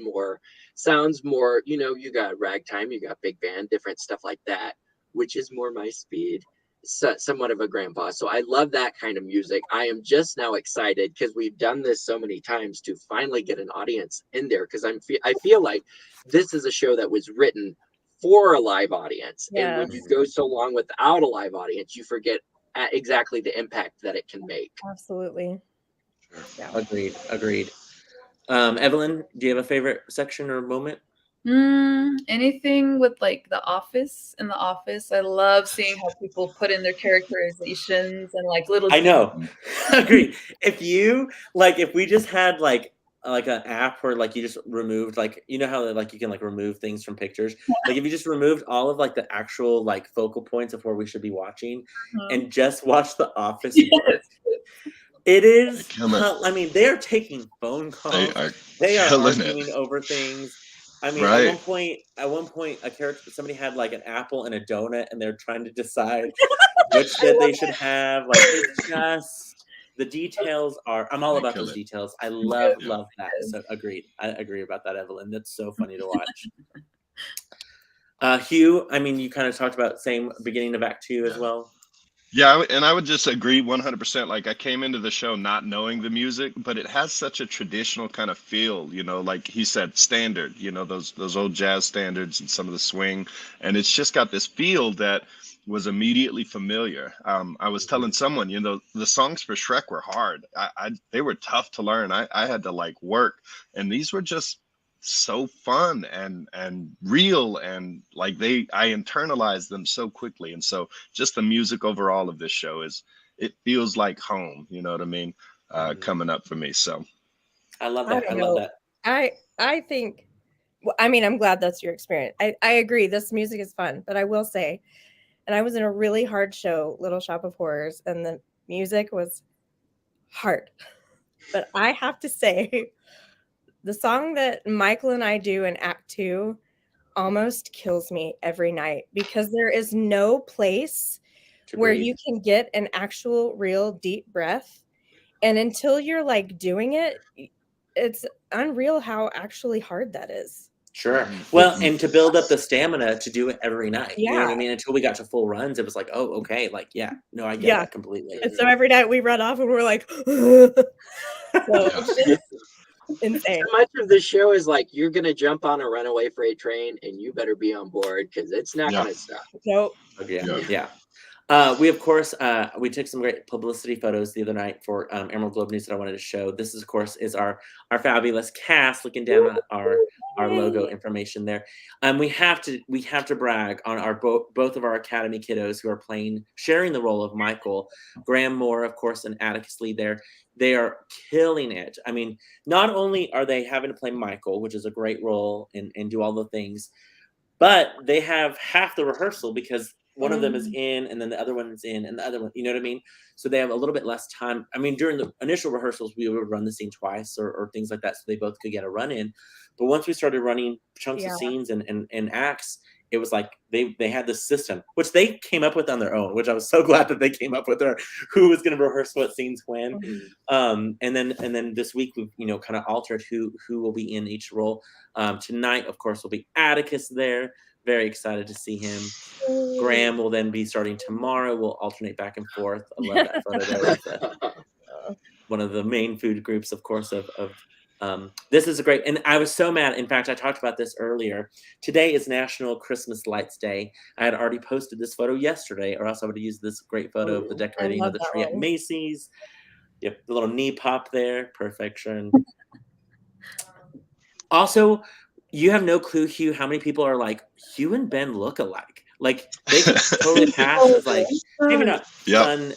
sounds more, you know, you got ragtime, you got big band, different stuff like that, which is more my speed. Somewhat of a grandpa. So I love that kind of music. I am just now excited because we've done this so many times to finally get an audience in there, because I feel like this is a show that was written for a live audience. Yes. And when you go so long without a live audience, you forget exactly the impact that it can make. Absolutely. Yeah. Agreed. Evelyn, do you have a favorite section or moment? Anything with like The Office. In The Office, I love seeing how people put in their characterizations and like little. I know. Agreed. If we just had like an app where like you just removed, like, you know how like you can like remove things from pictures, like if you just removed all of like the actual like focal points of where we should be watching and just watch The Office. Yes. It is. I mean, they are taking phone calls. They are arguing over things. I mean, at one point, somebody had like an apple and a donut, and they're trying to decide which they should have. Like, it's just, the details are. I'm all about those details. I love that. So agreed. I agree about that, Evelyn. That's so funny to watch. Hugh, I mean, you kind of talked about same beginning of Act 2 as well. Yeah, and I would just agree 100%. Like I came into the show not knowing the music, but it has such a traditional kind of feel, like he said, standard, those old jazz standards and some of the swing, and it's just got this feel that was immediately familiar. I was telling someone, the songs for Shrek were hard. They were tough to learn. I had to like work, and these were just so fun and real, and like I internalized them so quickly. And so just the music overall of this show it feels like home, you know what I mean? Coming up for me. So I love that. I love that. I think, well, I mean, I'm glad that's your experience. I agree. This music is fun, but I will say, and I was in a really hard show, Little Shop of Horrors, and the music was hard. But I have to say, the song that Michael and I do in Act 2 almost kills me every night, because there is no place where you can get an actual real deep breath. And until you're like doing it, it's unreal how actually hard that is. Sure. Well, and to build up the stamina to do it every night. Yeah. You know what I mean? Until we got to full runs, it was like, oh, okay. Like, yeah, no, I get that completely. And so every night we run off and we're like, so insane. So much of the show is like, you're going to jump on a runaway freight train and you better be on board, because it's not going to stop. Nope. Yeah. We, of course, we took some great publicity photos the other night for Emerald Globe News that I wanted to show. This, of course, is our fabulous cast looking down at our logo information there. We have to brag on our both of our Academy kiddos who are sharing the role of Michael. Graham Moore, of course, and Atticus Lee there. They are killing it. I mean, not only are they having to play Michael, which is a great role and do all the things, but they have half the rehearsal because one of them is in, and then the other one is in, and the other one, you know what I mean? So they have a little bit less time. I mean, during the initial rehearsals, we would run the scene twice or things like that, so they both could get a run in. But once we started running chunks of scenes and acts, it was like they had this system, which they came up with on their own, which I was so glad that they came up with, who was going to rehearse what scenes when. And then this week we've kind of altered who will be in each role. Tonight, of course, will be Atticus there. Very excited to see him. Graham will then be starting tomorrow. We'll alternate back and forth. I love that photo there. One of the main food groups, of course, of this is a great, and I was so mad. In fact, I talked about this earlier. Today is National Christmas Lights Day. I had already posted this photo yesterday, or else I would have used this great photo of the decorating of the tree at Macy's. Yep, the little knee pop there. Perfection. Also, you have no clue, Hugh, how many people are like, Hugh and Ben look alike. Like, they could totally pass as like, maybe not son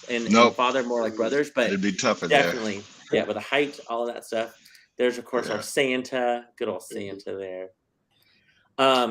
and father, more like brothers, but it'd be tougher definitely. Yeah, with the height, all of that stuff. There's, of course, our Santa, good old Santa there.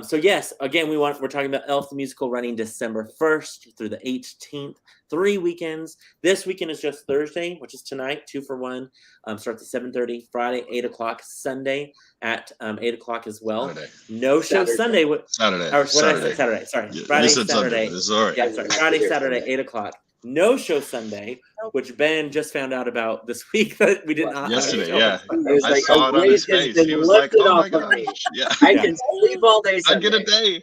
So yes, again, we're talking about Elf the Musical running December 1st through the 18th, 3 weekends. This weekend is just Thursday, which is tonight, 2 for 1. Starts at 7:30, Friday, 8 o'clock, Sunday at 8 o'clock as well. Saturday. No show Sunday. Saturday. Or what did I say? Saturday. Sorry. Yeah, Friday, Saturday. Sorry. Yeah, sorry. Friday, Saturday, 8 o'clock. No show Sunday, which Ben just found out about this week that we did not. Yesterday, yeah. I saw it on his face. He was like, "Oh my gosh, yeah, I can sleep all day Sunday. I get a day."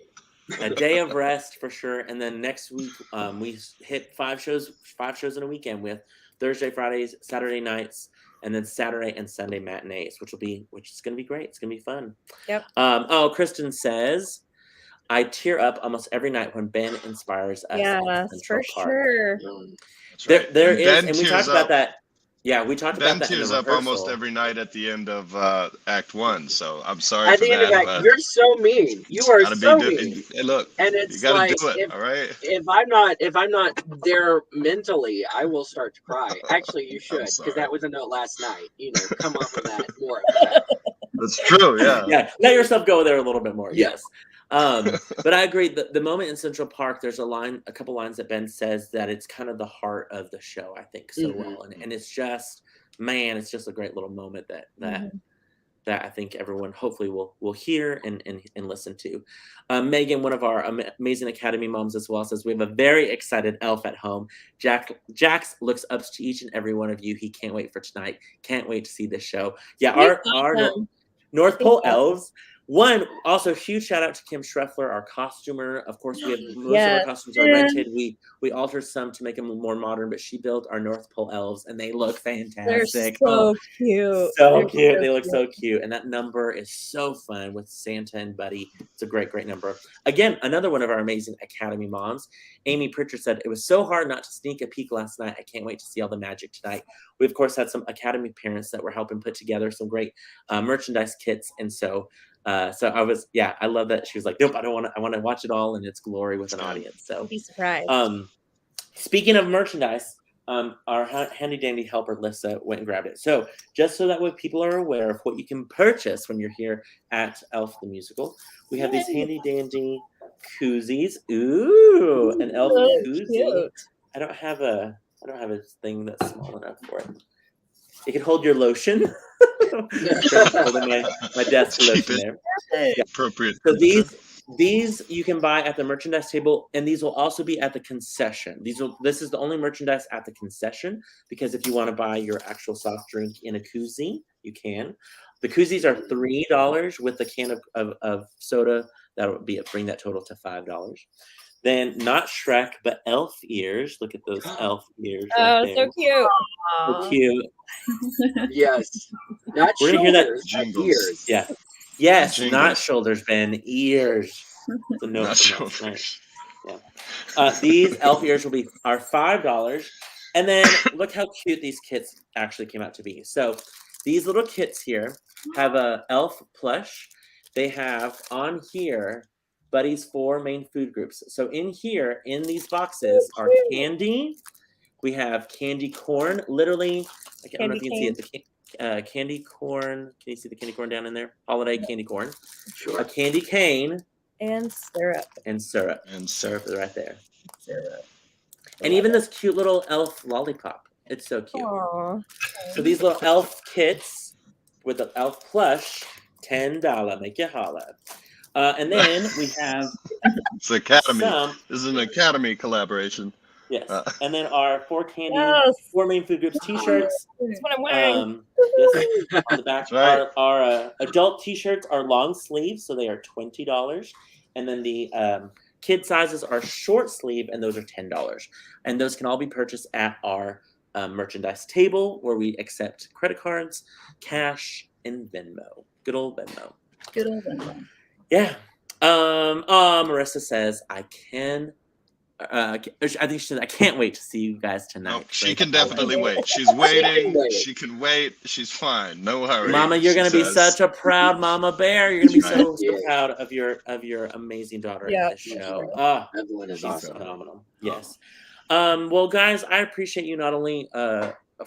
A day of rest for sure. And then next week, we hit 5 shows in a weekend with Thursday, Fridays, Saturday nights, and then Saturday and Sunday matinees, which is going to be great. It's going to be fun. Yep. Kristen says, I tear up almost every night when Ben inspires us. Yes, for sure. Right. There is, and we talked about that. Yeah, we talked about that. Ben tears up almost every night at the end of Act 1. So I'm sorry at for the end that. of Act, you're so mean. You are so mean. Hey, look, and it's you gotta like, do it. All right. If I'm not there mentally, I will start to cry. Actually, you should, because that was a note last night. Come up with that more. That's true. Yeah. Yeah. Let yourself go there a little bit more. Yes. But I agree. The moment in Central Park, there's a couple lines that Ben says that it's kind of the heart of the show, I think, so well. And it's just, man, it's just a great little moment that I think everyone hopefully will hear and listen to. Megan, one of our amazing Academy moms as well, says, we have a very excited elf at home. Jax looks up to each and every one of you. He can't wait for tonight. Can't wait to see this show. Yeah, our North Pole elves, Also huge shout out to Kim Schreffler, our costumer. Of course, we have most of our costumes are rented. We altered some to make them more modern, but she built our North Pole elves, and they look fantastic. They're so cute. So cute. They look so cute. And that number is so fun with Santa and Buddy. It's a great, great number. Again, another one of our amazing Academy moms, Amy Pritchard, said, "It was so hard not to sneak a peek last night. I can't wait to see all the magic tonight." We, of course, had some Academy parents that were helping put together some great merchandise kits. And so I love that. She was like, "Nope, I want to watch it all in its glory with an audience." So be surprised. Speaking of merchandise, our handy dandy helper Lissa went and grabbed it. So just so that way people are aware of what you can purchase when you're here at Elf the Musical, we have these handy dandy koozies. Ooh, an Elf koozie. Cute. I don't have a thing that's small enough for it. It can hold your lotion. Holding my desk lotion there. Yeah. Appropriate. So these you can buy at the merchandise table, and these will also be at the concession. This is the only merchandise at the concession, because if you want to buy your actual soft drink in a koozie, you can. The koozies are $3 with the can of soda. That would bring that total to $5. Then not Shrek, but elf ears. Look at those elf ears. Oh, so cute. So cute. Yes. Not We're gonna hear that. Jingles. Ears. Yeah. Yes, Jingles. not shoulders, Ben. Ears. So no, Not shoulders. Right. Yeah. These elf ears are $5. And then look how cute these kits actually came out to be. So these little kits here have a elf plush. They have on here Buddy's 4 main food groups. So in here, in these boxes, are candy. We have candy corn. Literally, I don't know if you can see it. Candy corn. Can you see the candy corn down in there? Holiday candy corn. Sure. A candy cane. And syrup. And syrup. Syrup is right there. Syrup. And even this cute little elf lollipop. It's so cute. Aww. So these little elf kits with the elf plush, $10. Make you holla. And then we have it's Academy. This is an Academy collaboration. Yes. And then our 4 main food groups t-shirts. That's what I'm wearing. Yes. On the back, right. our adult t-shirts are long sleeves, so they are $20. And then the kid sizes are short sleeve, and those are $10. And those can all be purchased at our merchandise table, where we accept credit cards, cash, and Venmo. Good old Venmo. Good old Venmo. Yeah. Marissa says, I think she said, "I can't wait to see you guys tonight." No, she can definitely wait. She's waiting. She can wait. She's fine. No hurry. Mama, you're going to be such a proud mama bear. You're going to be so proud of your amazing daughter in this show. Evelyn is awesome. Phenomenal. Yes. Well, guys, I appreciate you not only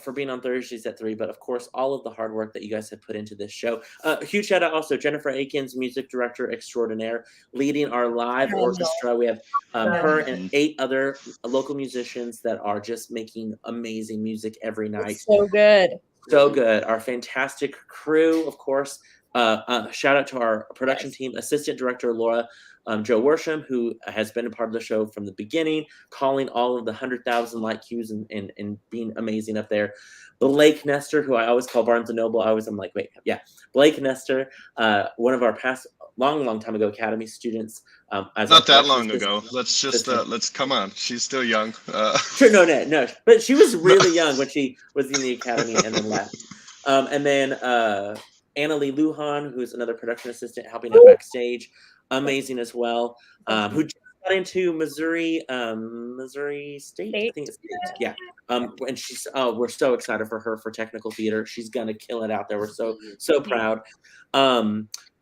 for being on Thursdays at 3, but of course, all of the hard work that you guys have put into this show. Huge shout out also Jennifer Akins, music director extraordinaire, leading our live orchestra. We have her and 8 other local musicians that are just making amazing music every night. It's so good. So good. Our fantastic crew, of course. Shout out to our production team, assistant director Laura Joe Worsham, who has been a part of the show from the beginning, calling all of the 100,000 like cues and being amazing up there. Blake Nestor, who I always call Barnes & Noble. I'm like, wait, yeah. Blake Nestor, one of our past, long time ago Academy students. Not that long ago. Let's just, let's come on. She's still young. Sure, no. But she was really young when she was in the Academy and then left. And then Annalie Lujan, who's another production assistant helping out backstage. Amazing as well. Who just got into Missouri State? I think it's yeah. And she's we're so excited for her for technical theater. She's gonna kill it out there. We're so proud.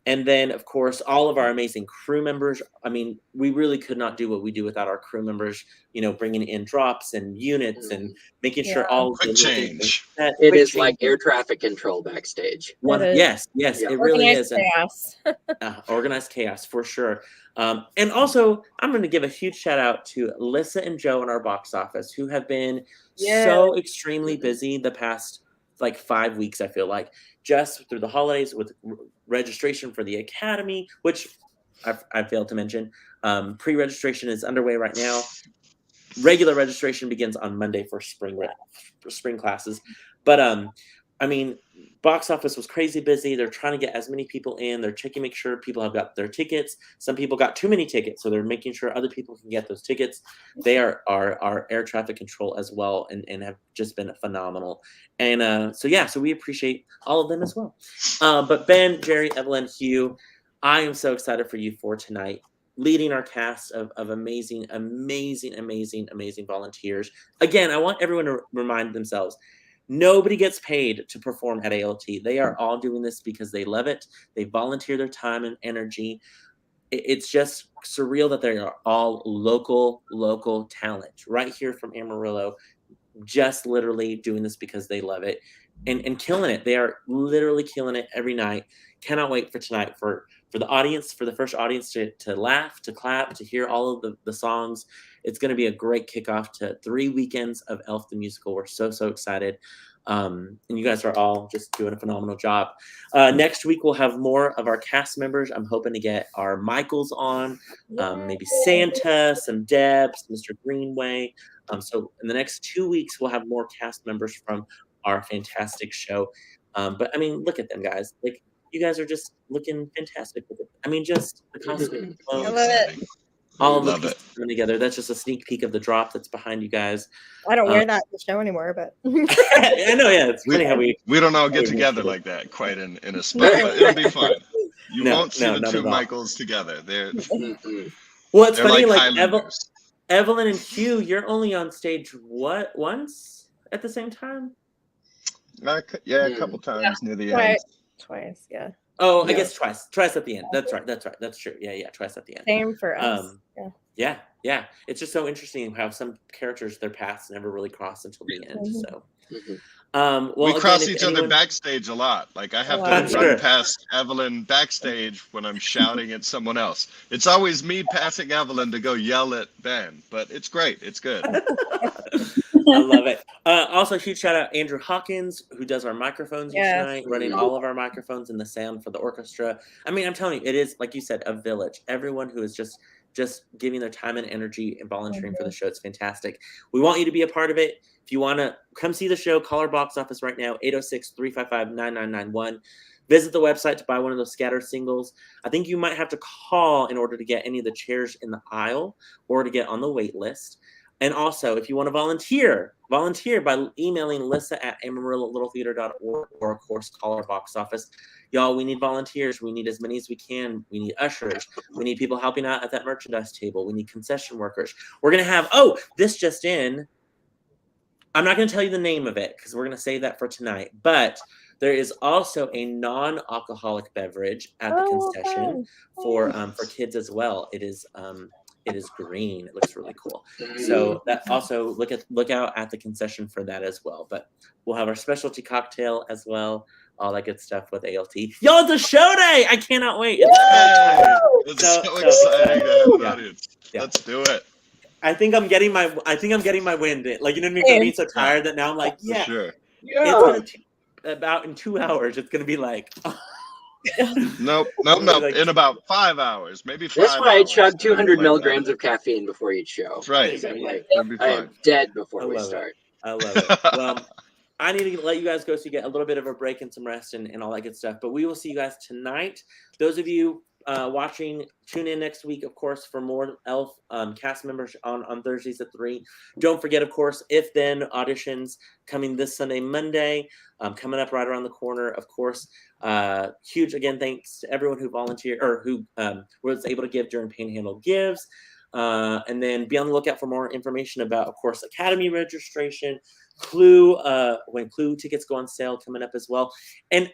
And then, of course, all of our amazing crew members. I mean, we really could not do what we do without our crew members, bringing in drops and units and making sure all quick change. It is like air traffic control backstage. Yes, it really is. Chaos. Organized chaos for sure. And also, I'm going to give a huge shout out to Lissa and Joe in our box office, who have been so extremely busy the past 5 weeks, I feel like, just through the holidays with registration for the Academy, which I failed to mention. Pre-registration is underway right now. Regular registration begins on Monday for spring classes. But I mean, box office was crazy busy. They're trying to get as many people in. They're checking, make sure people have got their tickets. Some people got too many tickets, so they're making sure other people can get those tickets. They are our air traffic control as well, and have just been phenomenal. And so we appreciate all of them as well. But Ben, Jeri, Evelyn, Hugh, I am so excited for you for tonight, leading our cast of amazing volunteers. Again, I want everyone to remind themselves, nobody gets paid to perform at ALT. They are all doing this because they love it. They volunteer their time and energy. It's just surreal that they are all local talent right here from Amarillo, just literally doing this because they love it and killing it. They are literally killing it every night. Cannot wait for tonight for the audience, for the first audience to laugh, to clap, to hear all of the songs. It's going to be a great kickoff to 3 weekends of Elf the Musical. We're so excited. And you guys are all just doing a phenomenal job. Next week, we'll have more of our cast members. I'm hoping to get our Michaels on, maybe Santa, some Debs, Mr. Greenway. So in the next 2 weeks, we'll have more cast members from our fantastic show. But I mean, look at them, guys. Like, you guys are just looking fantastic with it. I mean, just the costume. I love it. All of the pieces coming together. That's just a sneak peek of the drop that's behind you guys. I don't wear that in the show anymore, but I know, yeah. It's funny how we don't all get together like that quite in a spot, but it'll be fun. You won't see the two Michaels together. They're well, it's funny, like Evelyn and Hugh, you're only on stage once at the same time? Yeah, a couple times near the end. Twice, yeah. Oh, I guess twice at the end. That's right. That's true. Yeah, twice at the end. Same for us. Yeah. It's just so interesting how some characters, their paths never really cross until the end. So, well, we cross each other backstage a lot. Like, I have to run past Evelyn backstage when I'm shouting at someone else. It's always me passing Evelyn to go yell at Ben, but it's great. It's good. I love it. Also, huge shout out Andrew Hawkins, who does our microphones each night, running all of our microphones and the sound for the orchestra. I mean, I'm telling you, it is, like you said, a village. Everyone who is just giving their time and energy and volunteering for the show. It's fantastic. We want you to be a part of it. If you want to come see the show, call our box office right now, 806-355-9991. Visit the website to buy one of those scatter singles. I think you might have to call in order to get any of the chairs in the aisle or to get on the wait list. And also, if you want to volunteer by emailing lissa@amarillo.littletheater.org, or of course, call our box office. Y'all, we need volunteers. We need as many as we can. We need ushers. We need people helping out at that merchandise table. We need concession workers. We're going to have, this just in. I'm not going to tell you the name of it because we're going to save that for tonight. But there is also a non-alcoholic beverage at the concession for kids as well. It is green. It looks really cool. So that also look out at the concession for that as well. But we'll have our specialty cocktail as well. All that good stuff with ALT. Y'all, it's a show day! I cannot wait. It's so exciting to have an audience. Yeah. Let's do it. I think I'm getting my wind in. Like, you know what I mean? I'm being so tired that now I'm like, for sure. It's about in 2 hours. It's gonna be like. Nope. In about 5 hours, maybe 5 hours. That's why I chug 200 milligrams of caffeine before each show. That's right. I am dead before we start. I love it. Well, I need to let you guys go so you get a little bit of a break and some rest and all that good stuff. But we will see you guys tonight. Those of you watching, tune in next week, of course, for more ELF cast members on Thursdays at 3. Don't forget, of course, If Then auditions coming this Sunday, Monday, coming up right around the corner. Of course, huge again thanks to everyone who volunteered or who was able to give during Panhandle Gives. And then be on the lookout for more information about, of course, Academy registration, Clue, when Clue tickets go on sale coming up as well. And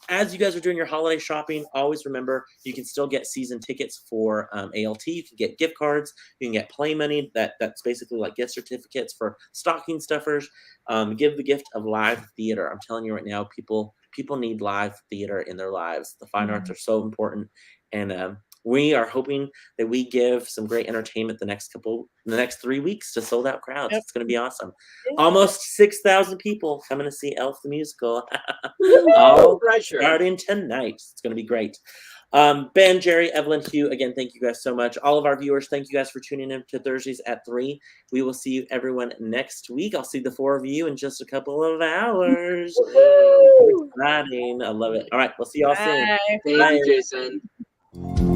as you guys are doing your holiday shopping, always remember you can still get season tickets for ALT. You can get gift cards. You can get play money. That's basically like gift certificates for stocking stuffers. Give the gift of live theater. I'm telling you right now, people need live theater in their lives. The fine arts are so important, and we are hoping that we give some great entertainment the next 3 weeks to sold out crowds. Yep. It's going to be awesome. Almost 6,000 people coming to see Elf the Musical. All starting tonight. It's going to be great. Ben, Jeri, Evelyn, Hugh, again, thank you guys so much. All of our viewers, thank you guys for tuning in to Thursdays at 3. We will see you everyone next week. I'll see the 4 of you in just a couple of hours. Exciting. I love it. All right, we'll see y'all soon. Thank you, Jason.